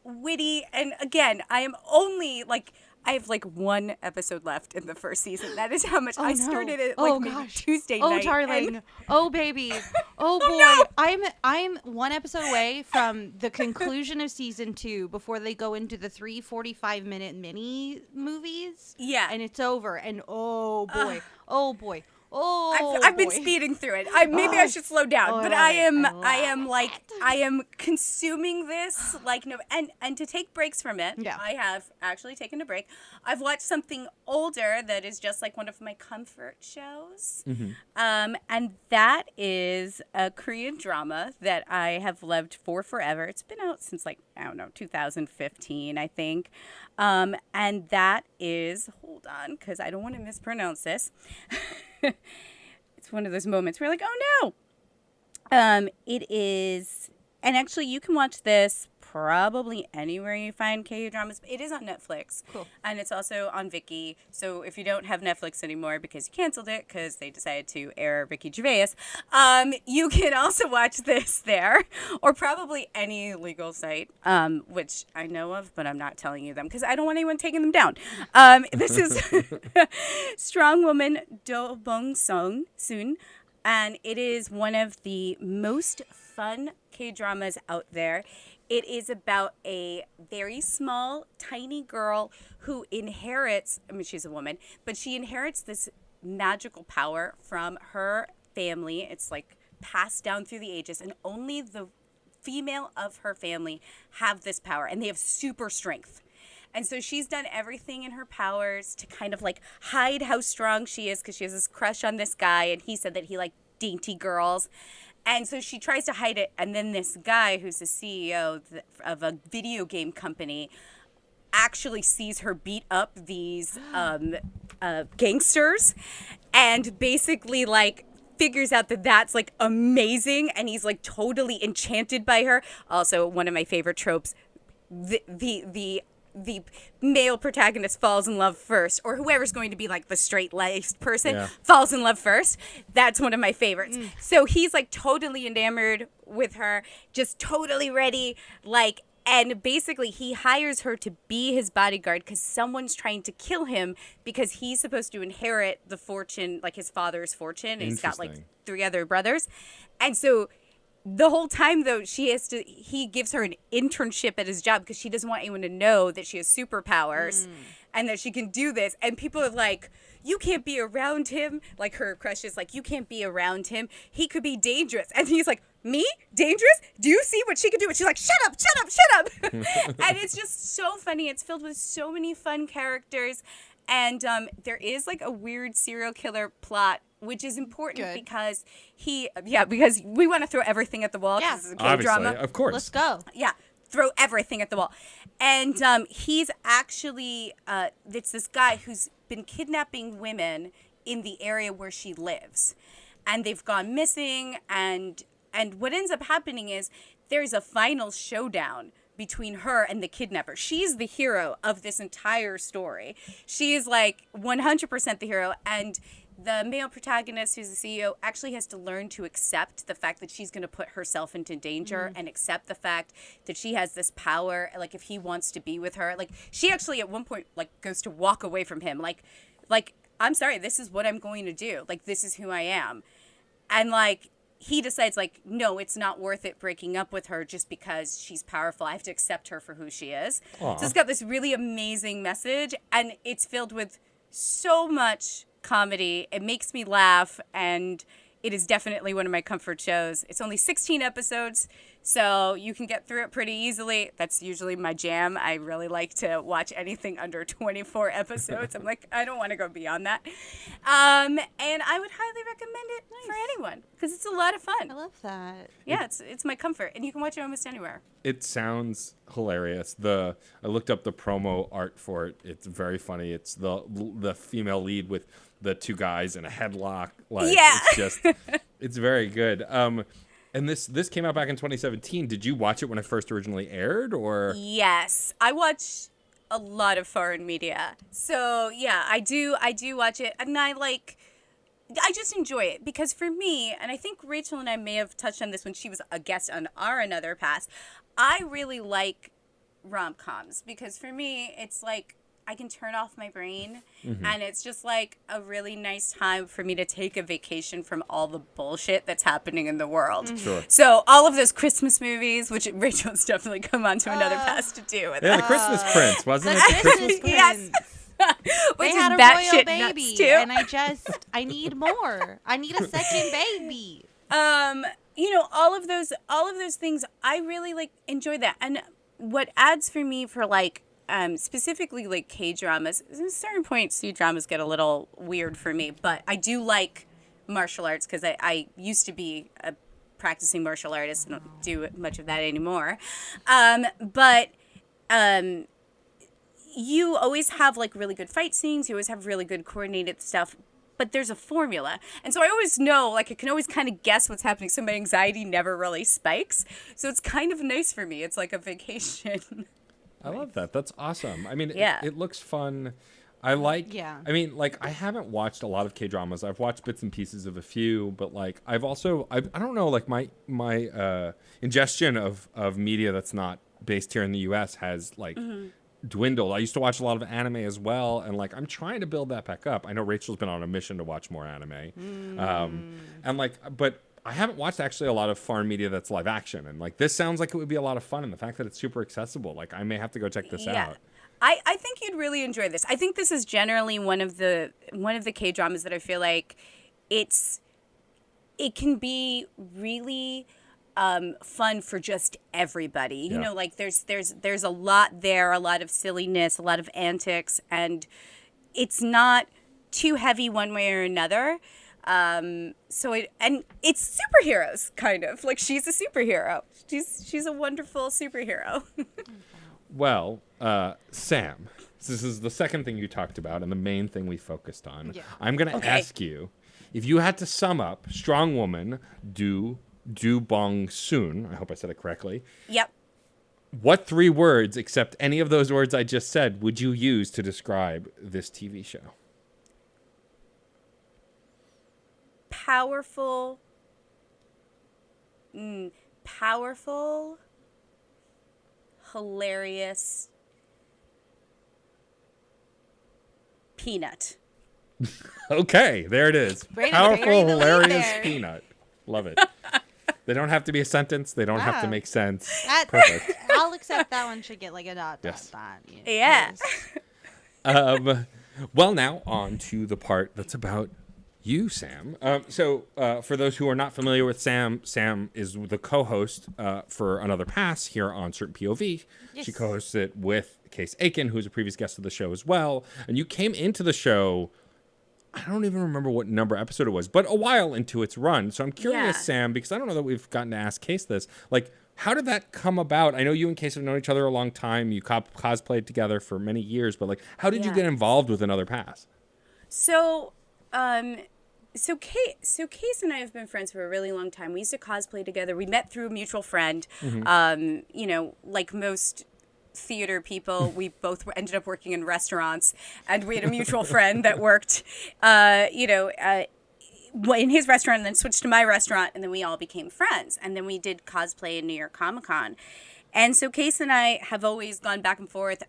witty. And, again, I am only, like, I have, like, one episode left in the first season. That is how much I started it, like, maybe Tuesday night. Oh, darling. and- Oh, baby. Oh, boy. no. I'm one episode away from the conclusion of season 2 before they go into the 3 45-minute mini movies. Yeah. And it's over. And oh, boy. Oh, boy. Oh, I've been boy. speeding through it. Maybe I should slow down, Oh, I but love I it. am, I love I am consuming this like no, and to take breaks from it. Yeah. I have actually taken a break. I've watched something older that is just like one of my comfort shows, and that is a Korean drama that I have loved for forever. It's been out since like I don't know 2015, I think, and that is hold on because I don't want to mispronounce this. It's one of those moments where you're like, oh no. It is, and actually you can watch this probably anywhere you find K-dramas. It is on Netflix. Cool. And it's also on Viki. So if you don't have Netflix anymore because you canceled it because they decided to air Ricky Gervais, you can also watch this there or probably any legal site, which I know of, but I'm not telling you them because I don't want anyone taking them down. This is Strong Woman Do Bong Soon. And it is one of the most fun K-dramas out there. It is about a very small, tiny girl who inherits, I mean, she's a woman, but she inherits this magical power from her family. It's like passed down through the ages, and only the female of her family have this power, and they have super strength. And so she's done everything in her powers to kind of like hide how strong she is because she has this crush on this guy, and he said that he liked dainty girls. And so she tries to hide it, and then this guy who's the CEO of a video game company actually sees her beat up these gangsters and basically like figures out that that's like amazing, and he's like totally enchanted by her. Also, one of my favorite tropes, the male protagonist falls in love first, or whoever's going to be like the straight-laced person falls in love first. That's one of my favorites. So he's like totally enamored with her, just totally ready, like, and basically he hires her to be his bodyguard because someone's trying to kill him because he's supposed to inherit the fortune, like his father's fortune, and he's got like Interesting. 3 other brothers. And so the whole time, though, he gives her an internship at his job because she doesn't want anyone to know that she has superpowers and that she can do this. And people are like, you can't be around him. Like, her crush is like, you can't be around him. He could be dangerous. And he's like, me? Dangerous? Do you see what she can do? And she's like, shut up, shut up, shut up. And it's just so funny. It's filled with so many fun characters. And there is like a weird serial killer plot, which is important because because we want to throw everything at the wall. Yeah. This is a Obviously, K-drama. of course. Let's go. Yeah, throw everything at the wall. And he's actually, it's this guy who's been kidnapping women in the area where she lives. And they've gone missing. And what ends up happening is there's a final showdown between her and the kidnapper. She's the hero of this entire story. She is like 100% the hero. And the male protagonist, who's the CEO, actually has to learn to accept the fact that she's going to put herself into danger and accept the fact that she has this power. Like, if he wants to be with her, like, she actually at one point, like, goes to walk away from him. Like, I'm sorry, this is what I'm going to do. Like, this is who I am. And, like, he decides, like, no, it's not worth it breaking up with her just because she's powerful. I have to accept her for who she is. Aww. So it's got this really amazing message, and it's filled with so much comedy. It makes me laugh, and it is definitely one of my comfort shows. It's only 16 episodes, so you can get through it pretty easily. That's usually my jam. I really like to watch anything under 24 episodes. I'm like, I don't want to go beyond that. And I would highly recommend it for anyone because it's a lot of fun. I love that. Yeah, it's my comfort, and you can watch it almost anywhere. It sounds hilarious. I looked up the promo art for it. It's very funny. It's the female lead with the two guys in a headlock. Like, yeah. It's very good. And this came out back in 2017. Did you watch it when it first originally aired, or? Yes, I watch a lot of foreign media. So yeah, I do watch it, and I just enjoy it because for me, and I think Rachel and I may have touched on this when she was a guest on our Another Pass, I really like rom-coms because for me, it's like I can turn off my brain and it's just like a really nice time for me to take a vacation from all the bullshit that's happening in the world. Sure. So all of those Christmas movies, which Rachel's definitely come on to Another Pass to do with. Yeah, the Christmas Prince, wasn't The it? The Christmas Prince. Yes. They Which is had a batshit royal nuts, baby, too. and I need more. I need a second baby. All of those things, I really enjoy that. And what adds for me for specifically like K-dramas, at a certain point C-dramas get a little weird for me, but I do like martial arts because I used to be a practicing martial artist. I don't do much of that anymore. But you always have like really good fight scenes. You always have really good coordinated stuff. But there's a formula. And so I always know, I can always kind of guess what's happening. So my anxiety never really spikes. So it's kind of nice for me. It's like a vacation. I love that. That's awesome. I mean, Yeah. it looks fun. I haven't watched a lot of K-dramas. I've watched bits and pieces of a few, but I don't know, my ingestion of media that's not based here in the US has dwindled. I used to watch a lot of anime as well, and I'm trying to build that back up. I know Rachel's been on a mission to watch more anime. But I haven't watched actually a lot of foreign media that's live action, and this sounds like it would be a lot of fun, and the fact that it's super accessible, I may have to go check this out. I think you'd really enjoy this. I think this is generally one of the K-dramas that I feel like it can be really fun for just everybody. You know, there's a lot there, a lot of silliness, a lot of antics, and it's not too heavy one way or another. It's superheroes kind of. She's a superhero. She's a wonderful superhero. Well, Sam, this is the second thing you talked about and the main thing we focused on. Yeah. I'm going to ask you, if you had to sum up Strong Woman, do Bong soon. I hope I said it correctly. Yep. What 3 words, except any of those words I just said, would you use to describe this TV show? Powerful, hilarious, peanut. Okay, there it is. Way to Powerful, bury the lead hilarious there. peanut. Love it. They don't have to be a sentence. They don't have to Wow. make sense. Perfect. I'll accept that one should get like a dot, Yes. dot. Yeah. 'cause- Well, now on to the part that's about you, Sam. For those who are not familiar with Sam, Sam is the co-host for Another Pass here on CertainPOV. Yes. She co-hosts it with Case Aiken, who's a previous guest of the show as well. And you came into the show, I don't even remember what number episode it was, but a while into its run. So I'm curious, Yeah. Sam, because I don't know that we've gotten to ask Case this. Like, how did that come about? I know you and Case have known each other a long time. You cosplayed together for many years, but like, how did you Yeah. get involved with Another Pass? So, Case and I have been friends for a really long time. We used to cosplay together. We met through a mutual friend. Like most theater people, we both ended up working in restaurants, and we had a mutual friend that worked, in his restaurant, and then switched to my restaurant, and then we all became friends. And then we did cosplay in New York Comic Con. And so Case and I have always gone back and forth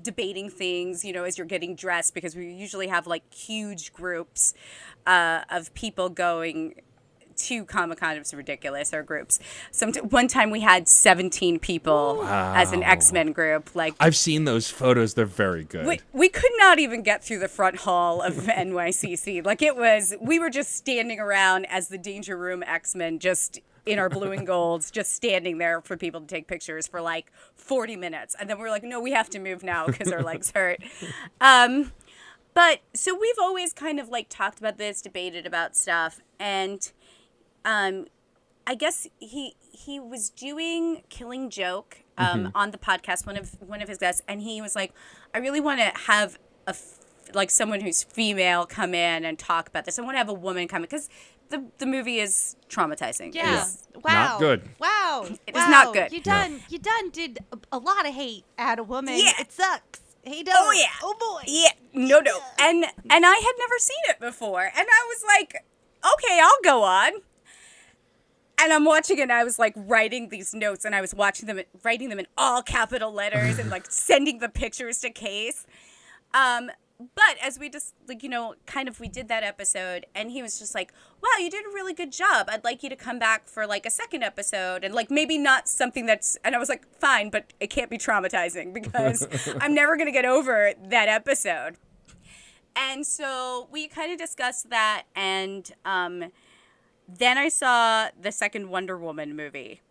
debating things, as you're getting dressed, because we usually have like huge groups of people going to Comic Con. It was ridiculous, our groups. One time we had 17 people as an X-Men group. Like, I've seen those photos. They're very good. we could not even get through the front hall of NYCC. Like, we were just standing around as the Danger Room X-Men, just in our blue and golds, just standing there for people to take pictures for like 40 minutes. And then we were like, no, we have to move now because our legs hurt. But so we've always kind of like talked about this, debated about stuff. And I guess he was doing Killing Joke on the podcast, one of his guests. And he was like, I really want to have someone who's female come in and talk about this. I want to have a woman come in because the movie is traumatizing. Yeah. Wow. Not good. Wow. It is not good. You done did a lot of hate at a woman. Yeah. It sucks. Hey, don't. Oh yeah. Oh boy. Yeah. No. And I had never seen it before, and I was like, okay, I'll go on. And I'm watching it, and I was like writing these notes, and I was writing them in all capital letters, and like sending the pictures to Case. But as we just, we did that episode, and he was just like, wow, you did a really good job. I'd like you to come back for, like, a second episode, and, like, maybe not something that's, and I was like, fine, but it can't be traumatizing, because I'm never going to get over that episode. And so we kind of discussed that, and then I saw the second Wonder Woman movie.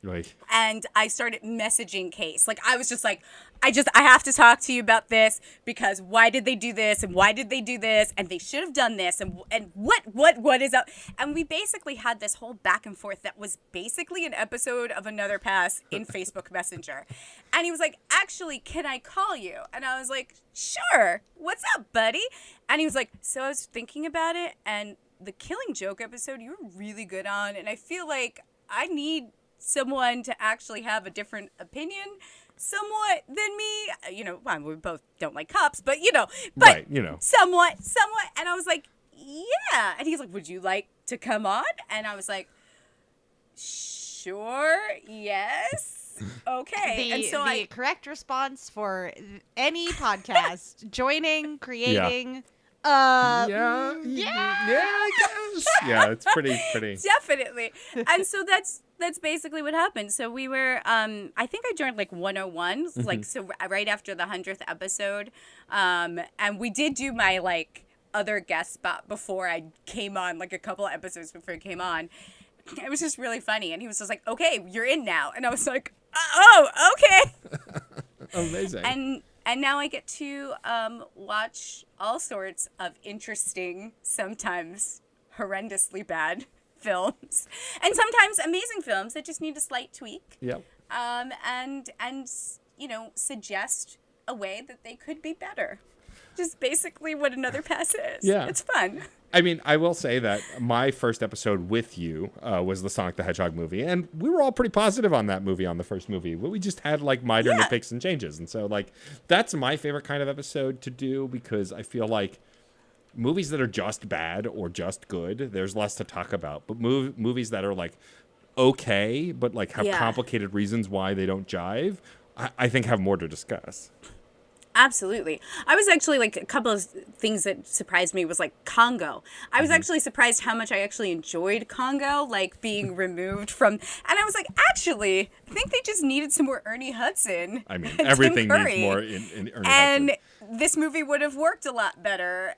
Right. And I started messaging Case. Like, I was just like, I have to talk to you about this, because why did they do this? And why did they do this? And they should have done this. And what is up? And we basically had this whole back and forth that was basically an episode of Another Pass in Facebook Messenger. And he was like, actually, can I call you? And I was like, sure. What's up, buddy? And he was like, so I was thinking about it, and the Killing Joke episode you were really good on. And I feel like I need someone to actually have a different opinion somewhat than me. Well, we both don't like cops, but Right, somewhat. And I was like, yeah. And he's like, would you like to come on? And I was like, sure, yes, okay. And so the correct response for any podcast, joining, creating. I guess. Yeah, it's pretty. Definitely. And so that's basically what happened. So we were, I think I joined like 101, so right after the 100th episode. And we did do my like other guest spot before I came on, like a couple of episodes before I came on. It was just really funny. And he was just like, okay, you're in now. And I was like, oh, okay. Amazing. And now I get to watch all sorts of interesting, sometimes horrendously bad films, and sometimes amazing films that just need a slight tweak. Yep. And suggest a way that they could be better. Just basically what Another Pass is. Yeah. It's fun. I mean, I will say that my first episode with you was the Sonic the Hedgehog movie, and we were all pretty positive on that movie, on the first movie, but we just had like minor nitpicks and changes. And so like, that's my favorite kind of episode to do, because I feel like movies that are just bad or just good, there's less to talk about, but movies that are like okay, but like have complicated reasons why they don't jive, I think have more to discuss. Absolutely. I was actually like a couple of things that surprised me was like Congo. I was actually surprised how much I actually enjoyed Congo, like being removed from. And I was like, actually, I think they just needed some more Ernie Hudson. I mean, and everything Tim needs Curry. more in Ernie And Hudson. this movie would have worked a lot better.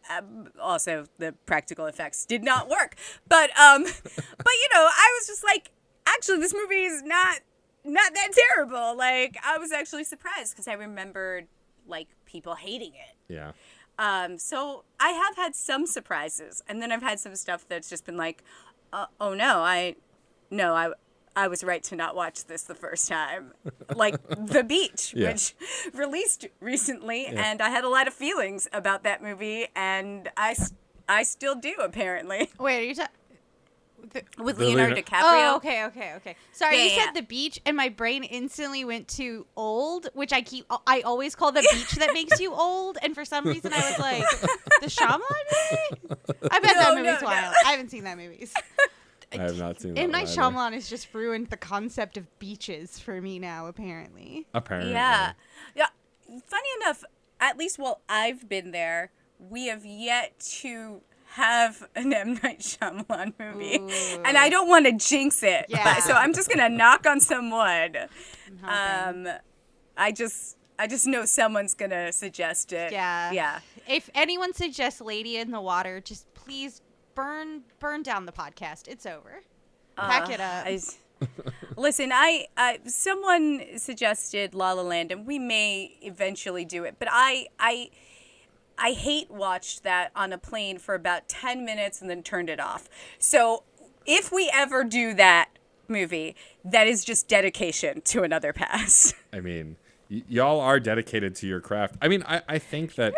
Also, the practical effects did not work. But I was just like, actually, this movie is not that terrible. Like, I was actually surprised because I remembered like people hating it. Yeah. So I have had some surprises, and then I've had some stuff that's just been like, oh no, I was right to not watch this the first time. Like The Beach, Yeah. which released recently, Yeah. and I had a lot of feelings about that movie, and I still do apparently. Wait, are you talking? With The Leonardo Leonardo- Oh, DiCaprio. okay. Sorry, Yeah, you yeah. said The Beach, and my brain instantly went to Old, which I always call the beach that makes you old, and for some reason I was like, the Shyamalan movie? I bet that movie's wild. I haven't seen that movie. I have not seen that M. one Night either. Shyamalan has just ruined the concept of beaches for me now, apparently. Apparently. Yeah. Funny enough, at least while I've been there, we have yet to have an M. Night Shyamalan movie. Ooh. And I don't want to jinx it. Yeah. So I'm just going to knock on some wood. I'm hoping. I just know someone's going to suggest it. Yeah. Yeah. If anyone suggests Lady in the Water, just please burn down the podcast. It's over. Pack it up. Listen, someone suggested La La Land, and we may eventually do it, but I hate watched that on a plane for about 10 minutes and then turned it off. So if we ever do that movie, that is just dedication to another pass. I mean, y'all are dedicated to your craft. I mean, I think that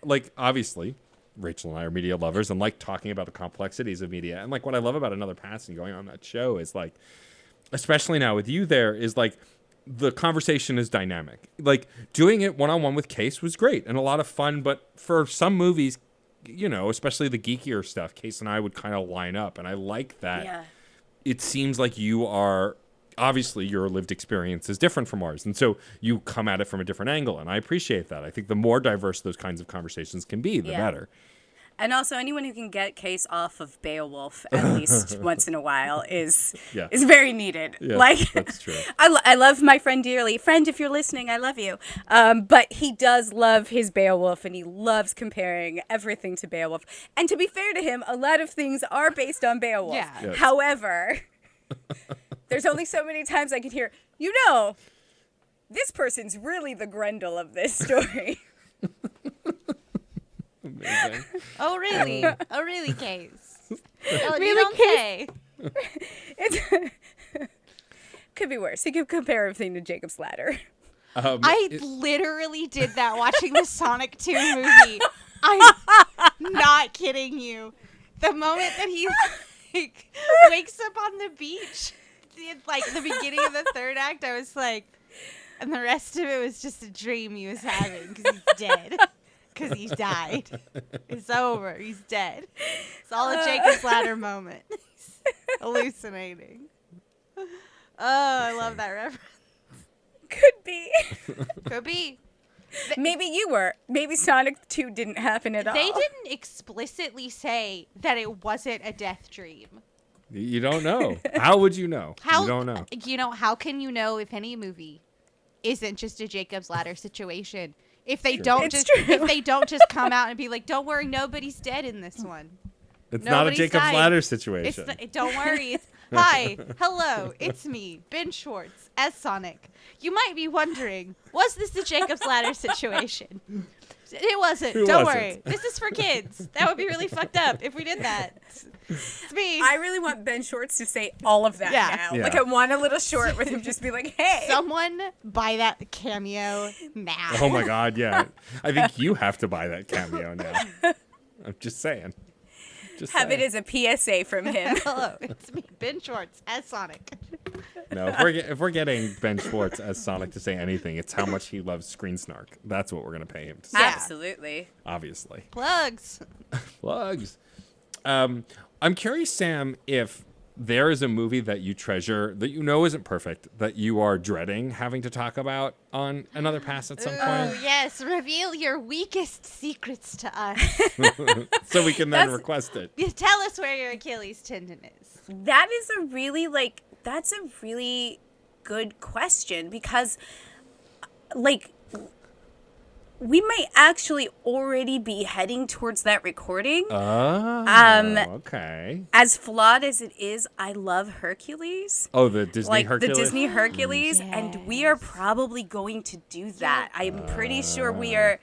like obviously Rachel and I are media lovers and like talking about the complexities of media. And like what I love about Another Pass and going on that show is like, especially now with you there, is like the conversation is dynamic. Like doing it one-on-one with Case was great and a lot of fun. But for some movies, you know, especially the geekier stuff, Case and I would kind of line up. And I like that. Yeah. It seems like you are, obviously your lived experience is different from ours. And so you come at it from a different angle. And I appreciate that. I think the more diverse those kinds of conversations can be, the better. And also, anyone who can get Case off of Beowulf at least once in a while is very needed. Yeah, like, that's true. I love my friend dearly. Friend, if you're listening, I love you. But he does love his Beowulf, and he loves comparing everything to Beowulf. And to be fair to him, a lot of things are based on Beowulf. Yeah. Yes. However, there's only so many times I can hear, this person's really the Grendel of this story. Amazing. Oh, really? Oh, really, Case? Oh, you Really, don't say. It's could be worse. He could compare everything to Jacob's Ladder. I literally did that watching the Sonic 2 movie. I'm not kidding you. The moment that he like, wakes up on the beach, like the beginning of the third act, I was like, and the rest of it was just a dream he was having because he's dead. Because he's died. It's over. He's dead. It's all a Jacob's Ladder moment. He's hallucinating. Oh, I love that reference. Could be. Could be. Maybe you were. Maybe Sonic 2 didn't happen at all. They didn't explicitly say that it wasn't a death dream. You don't know. How would you know? You don't know. You know, how can you know if any movie isn't just a Jacob's Ladder situation? If they don't It's just true. if they don't just come out and be like, "Don't worry, nobody's dead in this one." It's not a Nobody's Jacob's died. Ladder It's situation. don't worry. It's, hi, hello, it's me, Ben Schwartz as Sonic. You might be wondering, was this a Jacob's Ladder situation? It wasn't. It Don't wasn't. worry. This is for kids. That would be really fucked up if we did that. It's me. I really want Ben Schwartz to say all of that now. Yeah. Like, I want a little short with him just be like, hey. Someone buy that cameo now. Oh my God, yeah. I think you have to buy that cameo now. I'm just saying. Have it as a PSA from him. Hello, it's me, Ben Schwartz as Sonic. No, if we're getting Ben Schwartz as Sonic to say anything, it's how much he loves Screen Snark. That's what we're going to pay him to say, Absolutely. obviously. Plugs. Plugs. I'm curious, Sam, if there is a movie that you treasure that you know isn't perfect, that you are dreading having to talk about on Another Pass at some Oh, point? yes. Reveal your weakest secrets to us. So we can then That's- request it. Tell us where your Achilles tendon is. That is a really, that's a really good question because, we might actually already be heading towards that recording. Okay. As flawed as it is, I love Hercules. Oh, the Disney The Hercules? Disney Hercules, and we are probably going to do that. I'm pretty sure we are.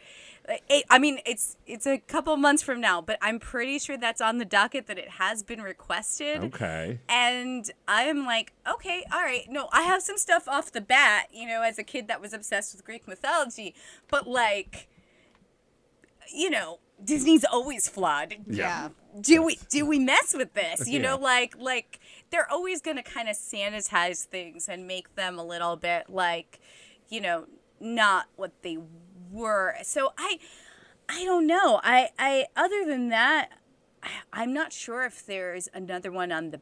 It's a couple months from now, but I'm pretty sure that's on the docket, that it has been requested. Okay. And I am like, okay, all right. No, I have some stuff off the bat, as a kid that was obsessed with Greek mythology, but Disney's always flawed. Yeah. Do we mess with this? Yeah. Like they're always gonna kind of sanitize things and make them a little bit not what they were. So I don't know. I other than that, I'm not sure if there's another one on the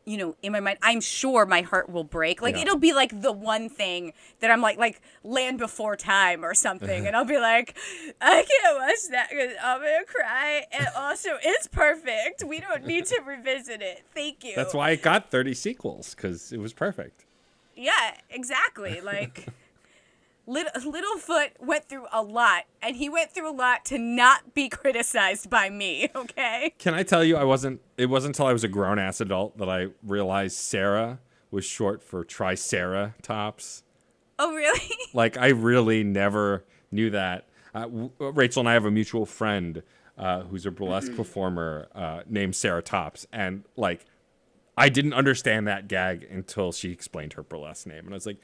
in my mind. I'm sure my heart will break. It'll be like the one thing that I'm like Land Before Time or something, and I'll be like, I can't watch that because I'm gonna cry. And also, it's perfect. We don't need to revisit it. Thank you. That's why it got 30 sequels, because it was perfect. Yeah, exactly. Littlefoot went through a lot, and he went through a lot to not be criticized by me, okay? Can I tell you, it wasn't until I was a grown-ass adult that I realized Sarah was short for Triceratops. Oh, really? I really never knew that. Rachel and I have a mutual friend who's a burlesque performer named Sarah Tops, and I didn't understand that gag until she explained her burlesque name, and I was like,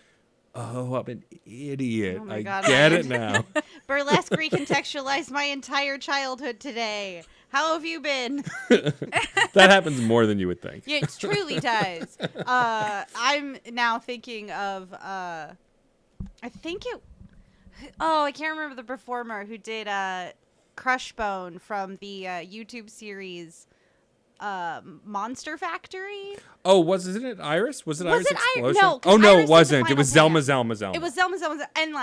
oh, I'm an idiot. Oh my I God, get man. it now. Burlesque recontextualized my entire childhood today. How have you been? That happens more than you would think. Yeah, it truly does. I'm now thinking of, I can't remember the performer who did Crushbone from the YouTube series Monster Factory. Oh, wasn't it Iris? Was it Iris Explosion? No. Oh, no, Iris it was the wasn't. It final was dance. Zelma. It was Zelma. And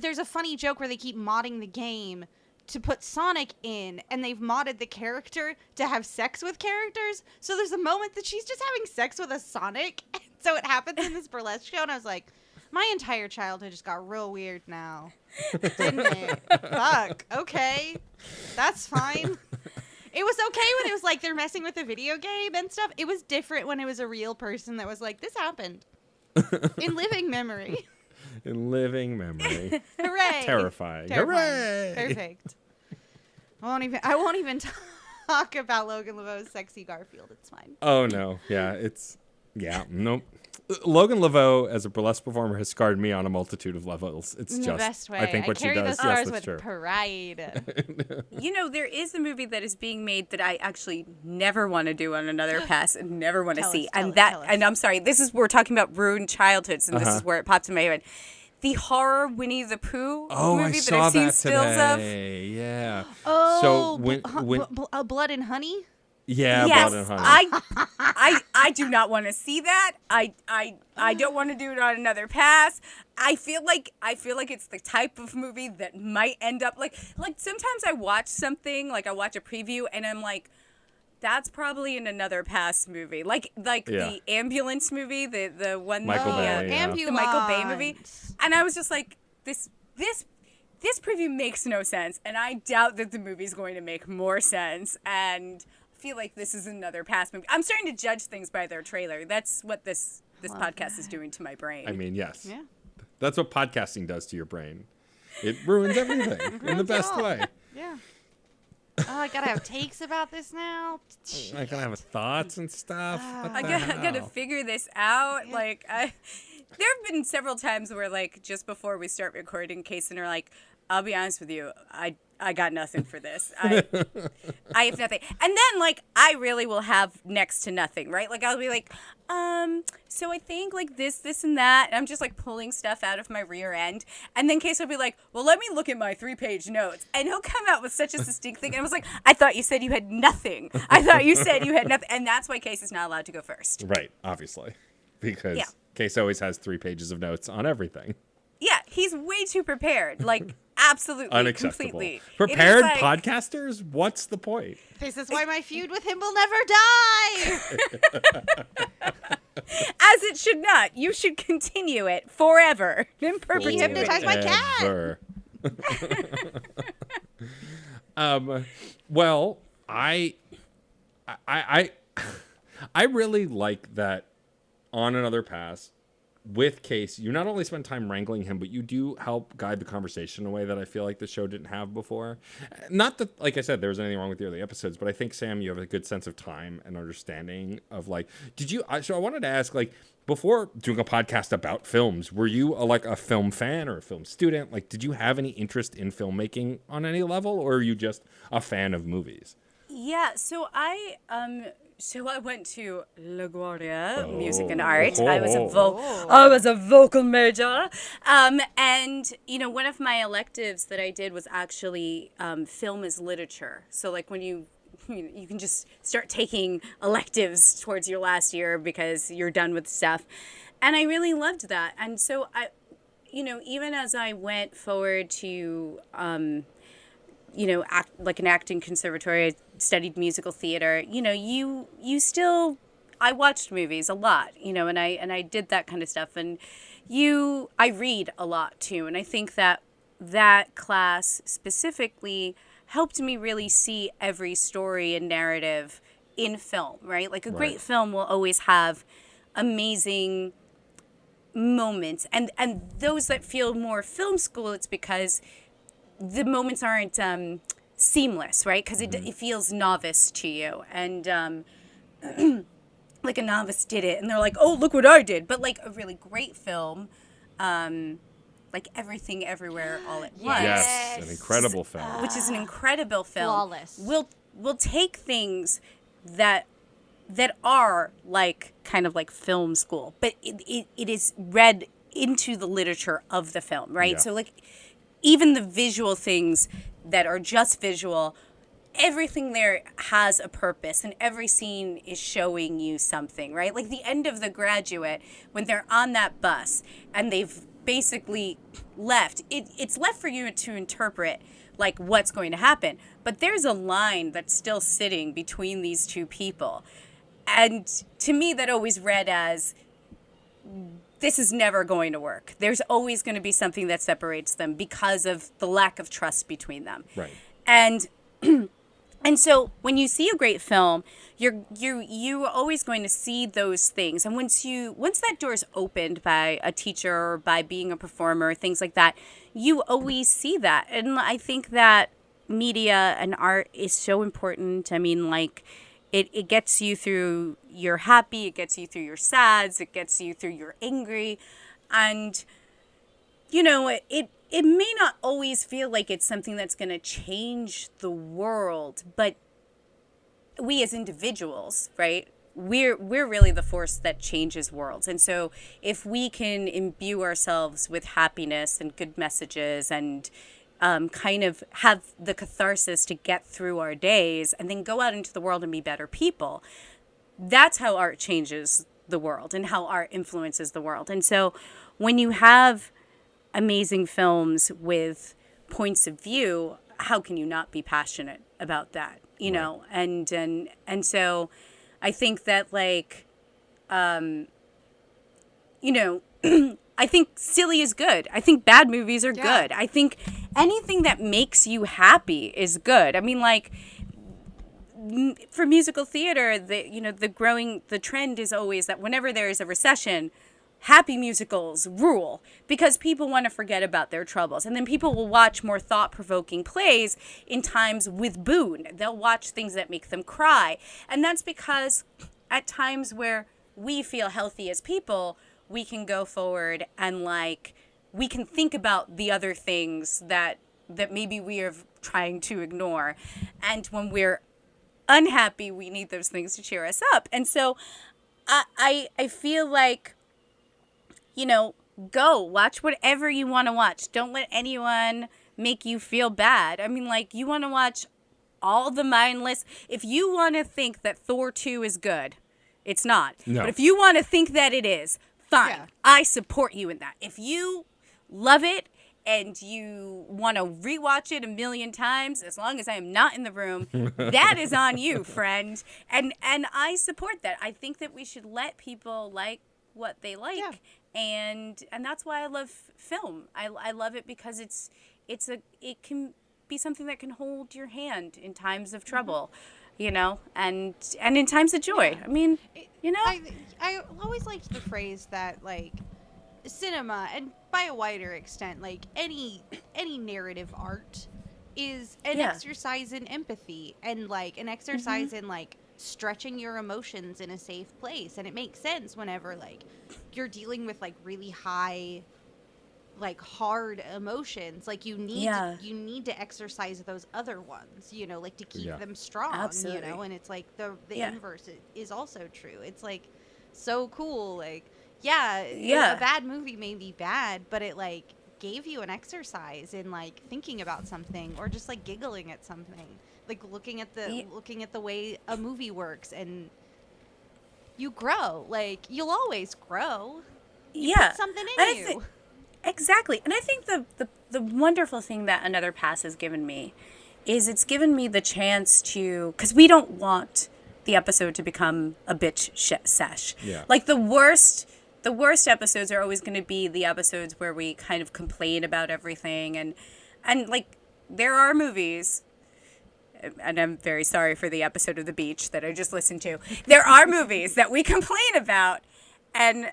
there's a funny joke where they keep modding the game to put Sonic in, and they've modded the character to have sex with characters. So there's a moment that she's just having sex with a Sonic. So it happens in this burlesque show, and I was like, my entire childhood just got real weird now. Didn't it? Fuck. Okay. That's fine. It was okay when it was they're messing with a video game and stuff. It was different when it was a real person that was like, this happened. In living memory. In living memory. Hooray. Terrifying. Terrifying. Hooray. Perfect. I won't even talk about Logan Lavaux's sexy Garfield. It's fine. Oh, no. Nope. Logan Lavaux as a burlesque performer has scarred me on a multitude of levels. It's In just, the best way. I think what she carry does, those scars yes, that's with true. pride. There is a movie that is being made that I actually never want to do on Another Pass and never want to Tell see. us, tell us. And I'm sorry, we're talking about ruined childhoods, and this is where it popped in my head. The horror Winnie the Pooh movie that I've seen stills of. Yeah. Oh, So Blood and Honey? yeah, Yes, Blood and Honey. I do not want to see that. I don't want to do it on Another Pass. I feel like it's the type of movie that might end up like sometimes I watch something, I watch a preview and I'm like, that's probably in Another Pass movie. The ambulance movie, the one Michael Bay, yeah. the Michael Bay movie. And I was just like, this preview makes no sense, and I doubt that the movie's going to make more sense. And I feel like this is Another Pass movie. I'm starting to judge things by their trailer. That's what this podcast is doing to my brain. I mean, yes. Yeah. That's what podcasting does to your brain. It ruins everything in the best way. Yeah. Oh, I gotta have takes about this now. I gotta have thoughts and stuff. What I the gotta hell? figure this out. There have been several times where, just before we start recording, Case and are like, I'll be honest with you. I got nothing for this. I have nothing. And then, like, I really will have next to nothing, right? Like, I'll be like, so I think, like, this, and that. And I'm just, like, pulling stuff out of my rear end. And then Case will be like, well, let me look at my 3-page notes. And he'll come out with such a succinct thing. And I was like, I thought you said you had nothing. I thought you said you had nothing. And that's why Case is not allowed to go first. Right, obviously. Because Case always has 3 pages of notes on everything. Yeah, he's way too prepared. Like, absolutely, Unacceptable. completely. Prepared like, podcasters? What's the point? This is why my feud with him will never die. As it should not. You should continue it forever. In perpetuity. He hypnotized my cat. Well, I really like that on Another Pass with Case, you not only spend time wrangling him, but you do help guide the conversation in a way that I feel like the show didn't have before. Not that, like I said, there was anything wrong with the early episodes, but I think, Sam, you have a good sense of time and understanding of, like, so I wanted to ask, like, before doing a podcast about films, were you a film fan or a film student? Like, did you have any interest in filmmaking on any level, or are you just a fan of movies? Yeah, so I went to LaGuardia Music and Art. I was a vocal major. And, you know, one of my electives that I did was actually film as literature. So, like, when you can just start taking electives towards your last year because you're done with stuff. And I really loved that. And so, even as I went forward to like an acting conservatory, I studied musical theater. I watched movies a lot, and I did that kind of stuff. And I read a lot too. And I think that class specifically helped me really see every story and narrative in film, right? Like a great film will always have amazing moments. And those that feel more film school, it's because the moments aren't seamless, right? Because it feels novice to you. And like a novice did it, and they're like, oh, look what I did. But like a really great film, like Everything Everywhere All at Once. Yes, an incredible film. Which is an incredible film. Flawless. We'll take things that are like kind of like film school, but it is read into the literature of the film, right? Yeah. So like even the visual things that are just visual, everything there has a purpose, and every scene is showing you something, right? Like the end of The Graduate, when they're on that bus and they've basically left, it's left for you to interpret like what's going to happen. But there's a line that's still sitting between these two people. And to me, that always read as, this is never going to work. There's always going to be something that separates them because of the lack of trust between them. Right. And so when you see a great film, you're always going to see those things. And once that door is opened by a teacher or by being a performer, things like that, you always see that. And I think that media and art is so important. I mean, like, it gets you through your happy, it gets you through your sads, it gets you through your angry. And, it may not always feel like it's something that's going to change the world, but we as individuals, right, we're really the force that changes worlds. And so if we can imbue ourselves with happiness and good messages and kind of have the catharsis to get through our days and then go out into the world and be better people, that's how art changes the world and how art influences the world. And so when you have amazing films with points of view, how can you not be passionate about that, know? And so I think that, like, I think silly is good. I think bad movies are good. I think anything that makes you happy is good. I mean, like, for musical theater, the trend is always that whenever there is a recession, happy musicals rule because people want to forget about their troubles. And then people will watch more thought-provoking plays in times with boon. They'll watch things that make them cry. And that's because at times where we feel healthy as people, we can go forward and, like, we can think about the other things that that maybe we are trying to ignore. And when we're unhappy, we need those things to cheer us up. And so I feel like, go watch whatever you want to watch. Don't let anyone make you feel bad. I mean, like, you want to watch all the mindless. If you want to think that Thor 2 is good, it's not. No. But if you want to think that it is, fine. Yeah. I support you in that. If you love it and you want to rewatch it a million times, as long as I am not in the room, that is on you, friend. And I support that. I think that we should let people like what they like. Yeah. And that's why I love film. I love it because it can be something that can hold your hand in times of trouble, and in times of joy. Yeah. I mean, I always liked the phrase that, like, cinema, and by a wider extent, like, any narrative art is an exercise in empathy and, like, an exercise in, like, stretching your emotions in a safe place. And it makes sense whenever, like, you're dealing with, like, really high, like, hard emotions. Like, you need to exercise those other ones, like, to keep them strong. Absolutely. And it's like the inverse is also true. It's, like, so cool. Like, a bad movie may be bad, but it, like, gave you an exercise in, like, thinking about something, or just, like, giggling at something, like, looking at the way a movie works, and you grow. Like, you'll always grow. You put something in you. Exactly. And I think the wonderful thing that Another Pass has given me is it's given me the chance to, because we don't want the episode to become a bitch sesh. Yeah. Like, the worst episodes are always going to be the episodes where we kind of complain about everything. And like, there are movies, and I'm very sorry for the episode of The Beach that I just listened to. There are movies that we complain about and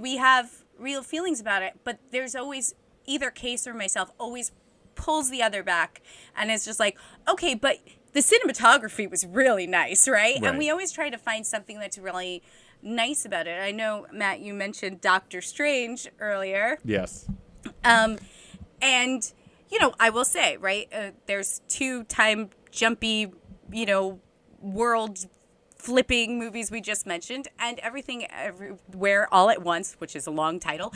we have real feelings about it, but there's always either Case or myself always pulls the other back, and it's just like, okay, but the cinematography was really nice, right? And we always try to find something that's really nice about it. I know, Matt, you mentioned Doctor Strange earlier. Yes. And I will say, right, there's 2 time jumpy, world flipping movies we just mentioned, and Everything Everywhere All at Once, which is a long title,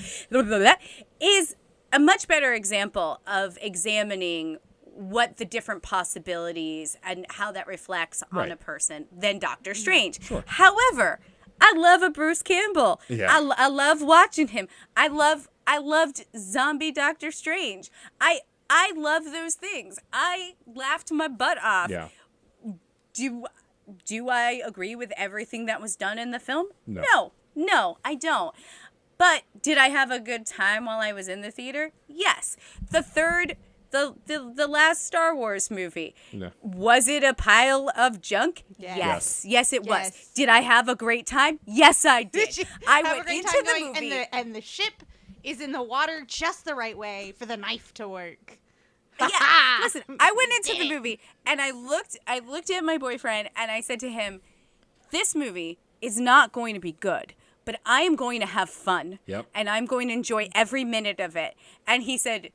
is a much better example of examining what the different possibilities and how that reflects on a person than Doctor Strange. Sure. However, I love a Bruce Campbell. Yeah. I love watching him. I loved Zombie Doctor Strange. I love those things. I laughed my butt off. Yeah. Do I agree with everything that was done in the film? No. No, I don't. But did I have a good time while I was in the theater? Yes. The last Star Wars movie. No. Was it a pile of junk? Yes. Yes, it was. Yes. Did I have a great time? Yes, I did. I Have a went great into time the going, movie. and the ship is in the water just the right way for the knife to work. Yeah, listen, I went into the movie and I looked at my boyfriend and I said to him, this movie is not going to be good, but I am going to have fun. Yep. And I'm going to enjoy every minute of it. And he said,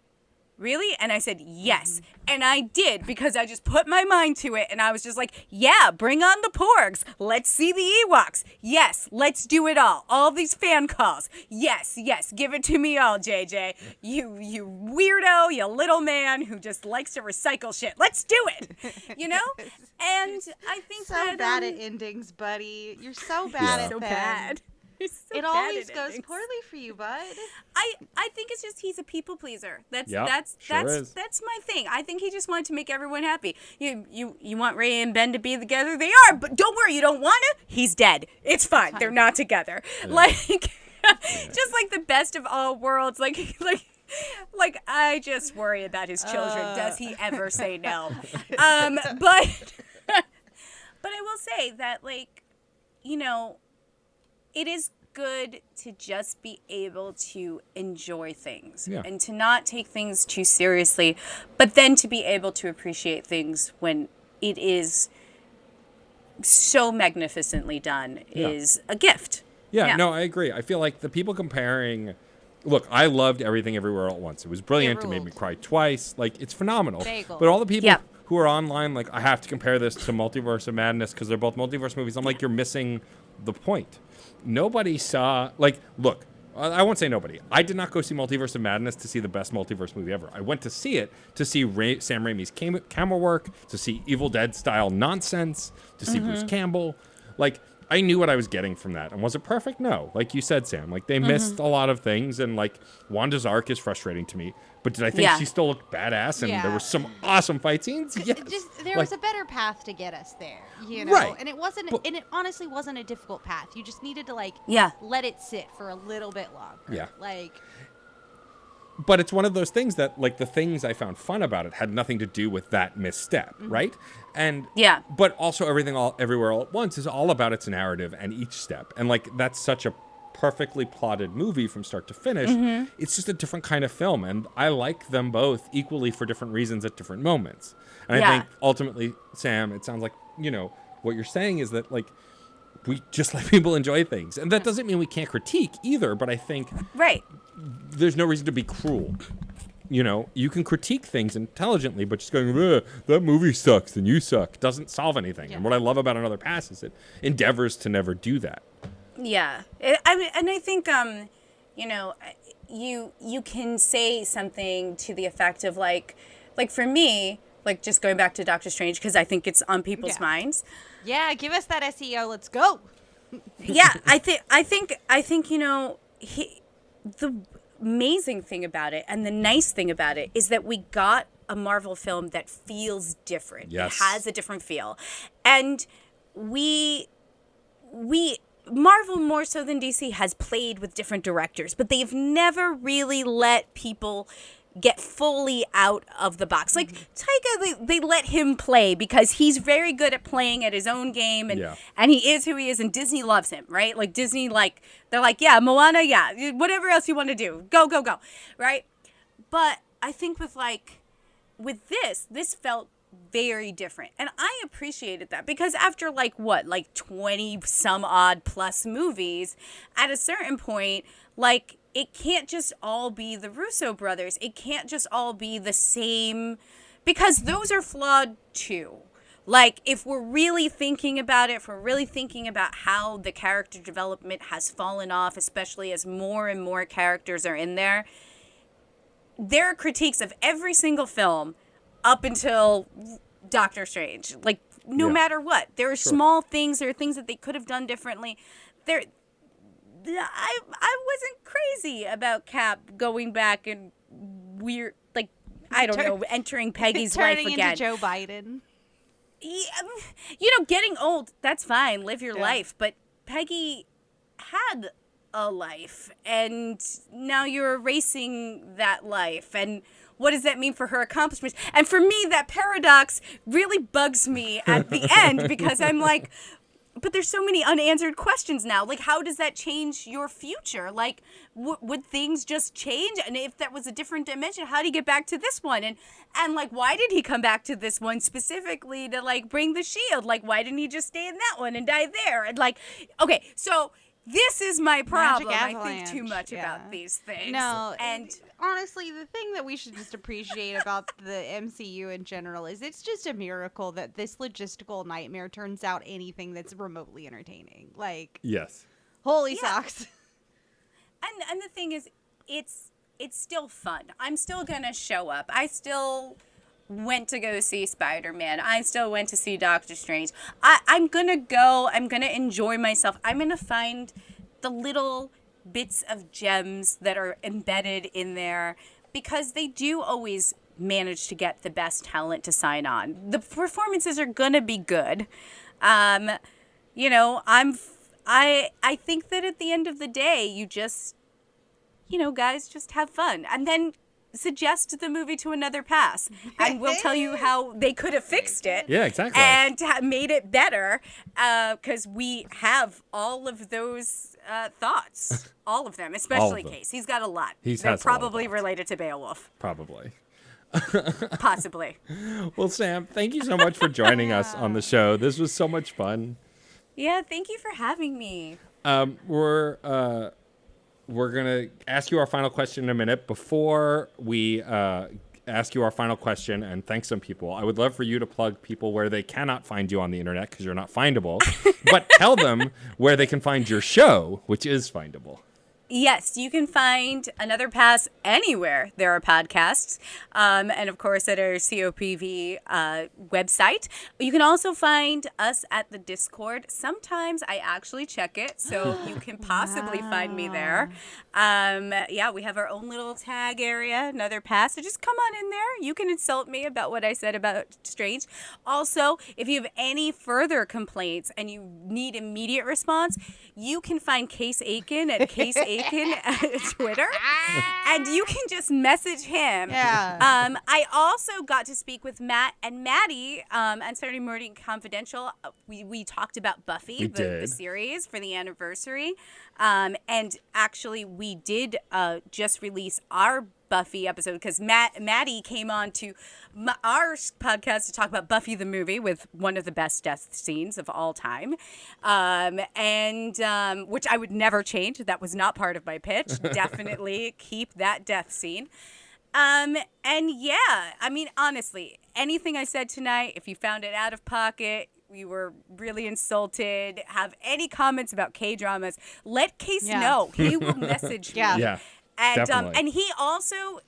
really? And I said, yes. And I did, because I just put my mind to it. And I was just like, yeah, bring on the Porgs. Let's see the Ewoks. Yes, let's do it all. All these fan calls. Yes, give it to me all, JJ. You weirdo, you little man who just likes to recycle shit. Let's do it. And I think So that bad at endings, buddy. You're so bad at so them. bad. You're so It bad always at goes endings. poorly for you, bud. I think it's just he's a people pleaser. That's Yep, sure is. that's my thing. I think he just wanted to make everyone happy. You want Ray and Ben to be together? They are, but don't worry, you don't want to? He's dead. It's fine. They're not together. Like just like the best of all worlds. Like I just worry about his children. Does he ever say no? But I will say that, like, it is good to just be able to enjoy things and to not take things too seriously, but then to be able to appreciate things when it is so magnificently done is a gift. Yeah, no, I agree. I feel like the people comparing look, I loved Everything Everywhere All at Once. It was brilliant. It made me ruled. cry twice. Like, it's phenomenal. Bagel. But all the people Yeah. who are online, like, I have to compare this to Multiverse of Madness because they're both multiverse movies. I'm like, you're missing the point. Nobody saw, like, look, I won't say nobody. I did not go see Multiverse of Madness to see the best multiverse movie ever. I went to see it to see Sam Raimi's camera work, to see Evil Dead style nonsense, to see Bruce Campbell. Like, I knew what I was getting from that. And was it perfect? No. Like you said, Sam, like they missed a lot of things. And like Wanda's arc is frustrating to me. But did I think she still looked badass? And there were some awesome fight scenes? Yes. There was a better path to get us there, you know? Right. And it wasn't, and it honestly wasn't a difficult path. You just needed to like let it sit for a little bit longer. Yeah. Like, but it's one of those things that, like, the things I found fun about it had nothing to do with that misstep, right? And but also Everywhere All at Once is all about its narrative and each step, and like that's such a perfectly plotted movie from start to finish. It's just a different kind of film, and I like them both equally for different reasons at different moments. And I think ultimately, Sam, it sounds like what you're saying is that like we just let people enjoy things, and that doesn't mean we can't critique either. But I think there's no reason to be cruel. You can critique things intelligently, but just going, that movie sucks, then you suck, doesn't solve anything. Yeah. And what I love about Another Pass is it endeavors to never do that. Yeah. I think, you can say something to the effect of like for me, like just going back to Doctor Strange, because I think it's on people's minds. Yeah, give us that SEO. Let's go. Yeah, I think the amazing thing about it and the nice thing about it is that we got a Marvel film that feels different. Yes. It has a different feel. And we Marvel more so than DC has played with different directors, but they've never really let people get fully out of the box. Like Taika, they let him play because he's very good at playing at his own game, and he is who he is, and Disney loves him, right? Like Disney, like they're like, yeah, Moana, yeah, whatever else you want to do, go, right? But I think with this felt very different, and I appreciated that because after like 20 some odd plus movies, at a certain point, like it can't just all be the Russo brothers. It can't just all be the same, because those are flawed too. Like, if we're really thinking about it, if we're really thinking about how the character development has fallen off, especially as more and more characters are in there are critiques of every single film up until Doctor Strange. Like, no matter what. There are small things, there are things that they could have done differently. I wasn't crazy about Cap going back and weird, like, I don't know, entering Peggy's life again. Turning into Joe Biden. Getting old, that's fine. Live your life. But Peggy had a life, and now you're erasing that life. And what does that mean for her accomplishments? And for me, that paradox really bugs me at the end because I'm like, but there's so many unanswered questions now. Like, how does that change your future? Like, would things just change? And if that was a different dimension, how did he get back to this one? And like, why did he come back to this one specifically to, like, bring the shield? Like, why didn't he just stay in that one and die there? And, like, okay, so this is my problem. I think too much about these things. No, and honestly, the thing that we should just appreciate about the MCU in general is it's just a miracle that this logistical nightmare turns out anything that's remotely entertaining. Like, yes, holy socks. And the thing is, it's still fun. I'm still gonna show up. I still went to go see Spider-Man. I still went to see Doctor Strange. I'm gonna go. I'm gonna enjoy myself. I'm gonna find the little bits of gems that are embedded in there because they do always manage to get the best talent to sign on. The performances are gonna be good. I think that at the end of the day, you just, guys, just have fun. And then suggest the movie to Another Pass, and we'll tell you how they could have fixed it. Yeah, exactly. And made it better, because we have all of those thoughts. All of them, especially Case. He's got a lot. They're probably related to Beowulf. Probably. Possibly. Well, Sam, thank you so much for joining us on the show. This was so much we're going to ask you our final question in a minute. Before we ask you our final question and thank some people, I would love for you to plug people where they cannot find you on the internet because you're not findable, but tell them where they can find your show, which is findable. Yes, you can find Another Pass anywhere there are podcasts, and of course at our COPV website. You can also find us at the Discord. Sometimes I actually check it, so you can possibly find me there. Yeah, we have our own little tag area, Another Pass, so just come on in there. You can insult me about what I said about Strange. Also, if you have any further complaints and you need immediate response, you can find Case Aiken at Case Aiken at Twitter, and you can just message him. Yeah. I also got to speak with Matt and Maddie on Saturday Morning Confidential. We talked about Buffy, the series, for the anniversary, and actually we did just release our Buffy episode because Maddie came on to our podcast to talk about Buffy the movie with one of the best death scenes of all time, and which I would never change. That was not part of my pitch. Definitely keep that death scene. And yeah, I mean, honestly, anything I said tonight, if you found it out of pocket, you were really insulted, have any comments about K-dramas, let Case know. He will message me. Yeah. And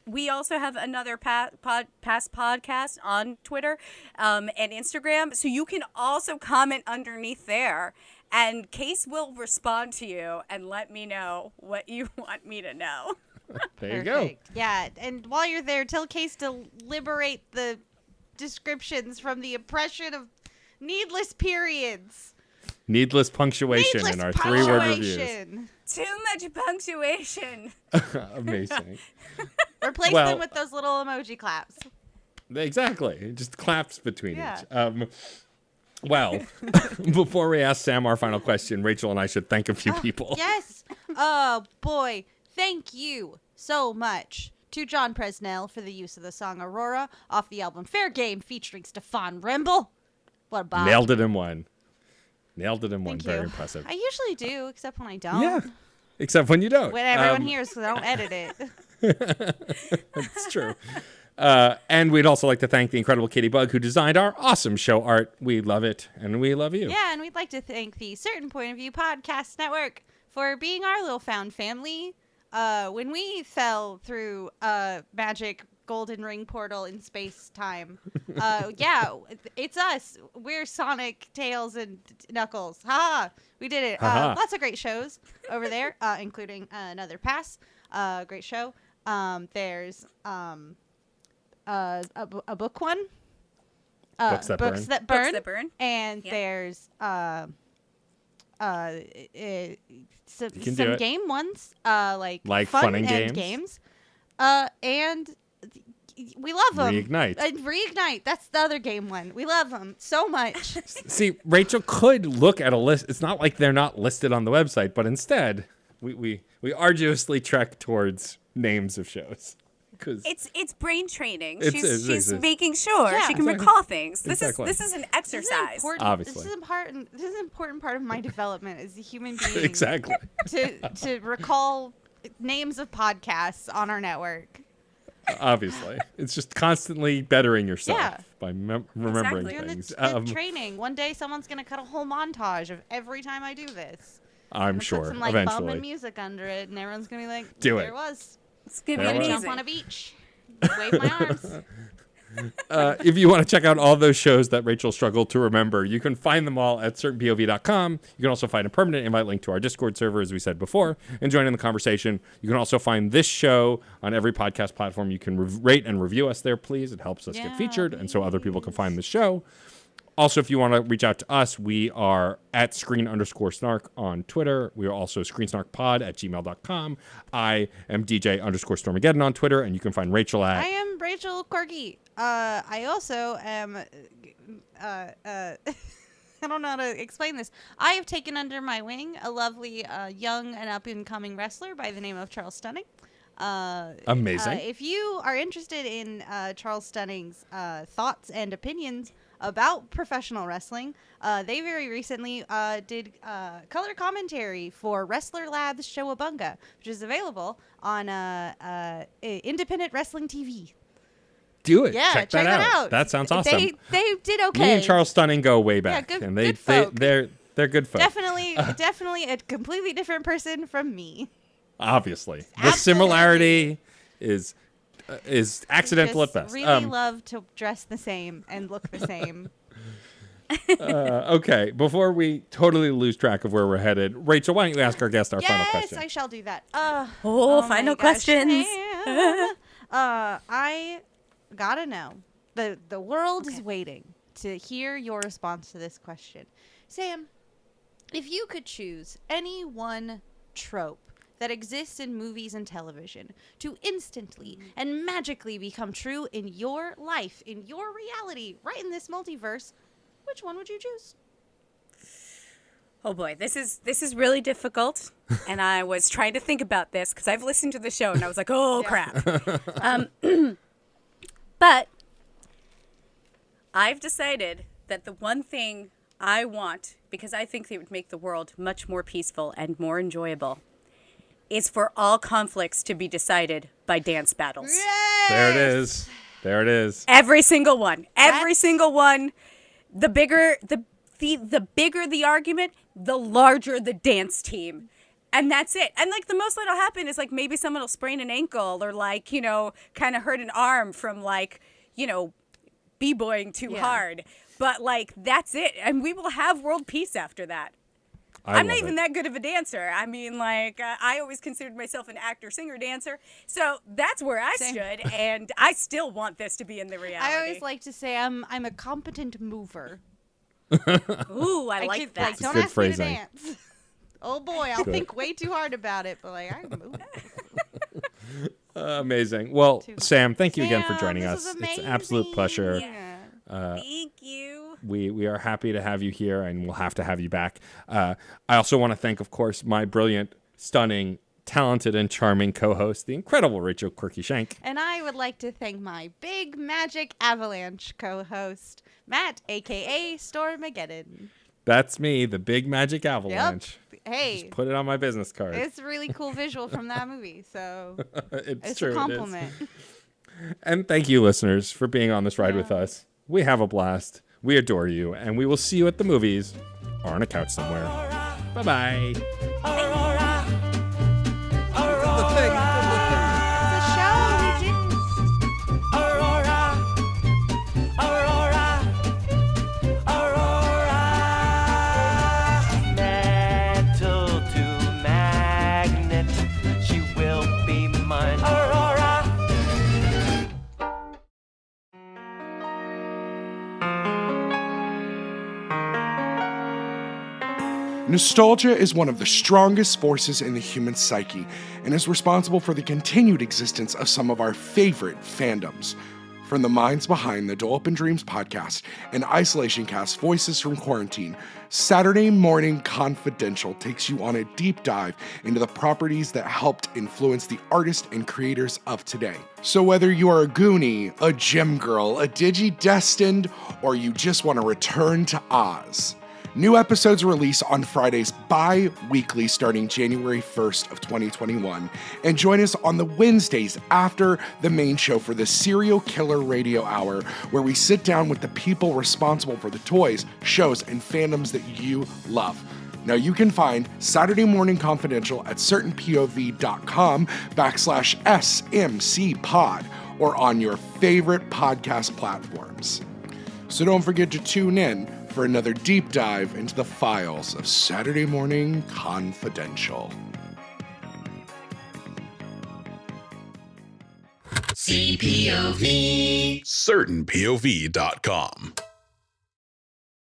we also have Another Past podcast on Twitter and Instagram, so you can also comment underneath there, and Case will respond to you and let me know what you want me to know. There you go. Yeah, and while you're there, tell Case to liberate the descriptions from the oppression of needless periods. Needless punctuation in our 3-word reviews. Too much punctuation. Amazing. Replace them with those little emoji claps. Exactly. Just claps between each. Well, before we ask Sam our final question, Rachel and I should thank a few people. Yes. Oh, boy. Thank you so much to John Presnell for the use of the song Aurora off the album Fair Game featuring Stefan Remble. What a bop. Nailed it in one. Thank Very you. impressive. I usually do, except when I don't. Yeah. Except when you don't. When everyone hears because I don't edit it. That's true. And we'd also like to thank the incredible Katie Bug, who designed our awesome show art. We love it, and we love you. Yeah, and we'd like to thank the Certain Point of View Podcast Network for being our little found family. When we fell through a magic golden ring portal in space-time, yeah, it's us. We're Sonic, Tails, and Knuckles. Ha! We did it. Lots of great shows over there, including Another Pass. Great show. There's a book one. Books That Burn. And there's some game ones, like fun and games. And we love them. Reignite. That's the other game one. We love them so much. See, Rachel could look at a list. It's not like they're not listed on the website, but instead, we arduously trek towards names of shows. It's brain training. She's making sure she can recall things. This is an exercise. Obviously, this is an important part of my development as a human being. Exactly. To recall names of podcasts on our network. Obviously, it's just constantly bettering yourself by remembering things. Doing the training. One day, someone's gonna cut a whole montage of every time I do this. I'm sure. Put some eventually, bumping music under it, and everyone's gonna be like, "Do there it." It was. It's gonna be amazing. Jump on a beach, wave my arms. If you want to check out all those shows that Rachel struggled to remember, you can find them all at CertainPOV.com. You can also find a permanent invite link to our Discord server, as we said before, and join in the conversation. You can also find this show on every podcast platform. You can rate and review us there, please. It helps us get featured, and so other people can find the show. Also, if you want to reach out to us, we are at @screen_snark on Twitter. We are also screensnarkpod@gmail.com. I am DJ_Stormageddon on Twitter, and you can find Rachel at... I am Rachel Corgi. I also am... I don't know how to explain this. I have taken under my wing a lovely young and up-and-coming wrestler by the name of Charles Stunning. Amazing. If you are interested in Charles Stunning's thoughts and opinions about professional wrestling. They very recently did color commentary for Wrestler Lab's Showabunga, which is available on Independent Wrestling TV. Do it. Yeah, check that out. That sounds awesome. They did okay. Me and Charles Stunning go way back, good- and good folk. they're good folks. Definitely a completely different person from me. Obviously, the Absolutely. similarity is accidental at Just best. really love to dress the same and look the same. Okay, before we totally lose track of where we're headed, Rachel, why don't you ask our guest our final question? Yes, I shall do that. Final questions. I gotta know. The world is waiting to hear your response to this question. Sam, if you could choose any one trope that exists in movies and television to instantly and magically become true in your life, in your reality, right in this multiverse, which one would you choose? Oh boy, this is really difficult, and I was trying to think about this because I've listened to the show and I was like, oh crap. But I've decided that the one thing I want, because I think it would make the world much more peaceful and more enjoyable, is for all conflicts to be decided by dance battles. Yes! There it is. Every single one. Every single one. The bigger the bigger the argument, the larger the dance team. And that's it. And like the most that'll happen is like maybe someone will sprain an ankle or like, kind of hurt an arm from like, b-boying too hard. But like that's it. And we will have world peace after that. I'm not even that good of a dancer. I mean, like, I always considered myself an actor, singer, dancer. So that's where I stood, and I still want this to be in the reality. I always like to say I'm a competent mover. Ooh, I like that. Like, don't good ask phrasing. me to dance. Oh boy, I'll think way too hard about it, but like I can move. Amazing. Well, Sam, thank you again for joining this us. was It's an absolute pleasure. Yeah. Thank you. We are happy to have you here, and we'll have to have you back. I also want to thank, of course, my brilliant, stunning, talented, and charming co-host, the incredible Rachel Quirky Shank. And I would like to thank my big magic avalanche co-host, Matt, a.k.a. Stormageddon. That's me, the big magic avalanche. Yep. Hey, Just put it on my business card. it's a really cool visual from that movie, so it's a true. compliment. It is. And thank you, listeners, for being on this ride with us. We have a blast. We adore you, and we will see you at the movies or on a couch somewhere. Bye-bye. It's a show we didn't. Metal to magnet, she will be mine. Nostalgia is one of the strongest forces in the human psyche and is responsible for the continued existence of some of our favorite fandoms. From the minds behind the Dole Up in Dreams podcast and Isolation Cast Voices from Quarantine, Saturday Morning Confidential takes you on a deep dive into the properties that helped influence the artists and creators of today. So whether you are a Goonie, a Gem Girl, a Digi-Destined, or you just want to return to Oz, new episodes release on Fridays bi-weekly starting January 1st of 2021, and join us on the Wednesdays after the main show for the Serial Killer Radio Hour, where we sit down with the people responsible for the toys, shows, and fandoms that you love. Now you can find Saturday Morning Confidential at CertainPOV.com/SMCPod or on your favorite podcast platforms. So don't forget to tune in for another deep dive into the files of Saturday Morning Confidential. CertainPOV.com.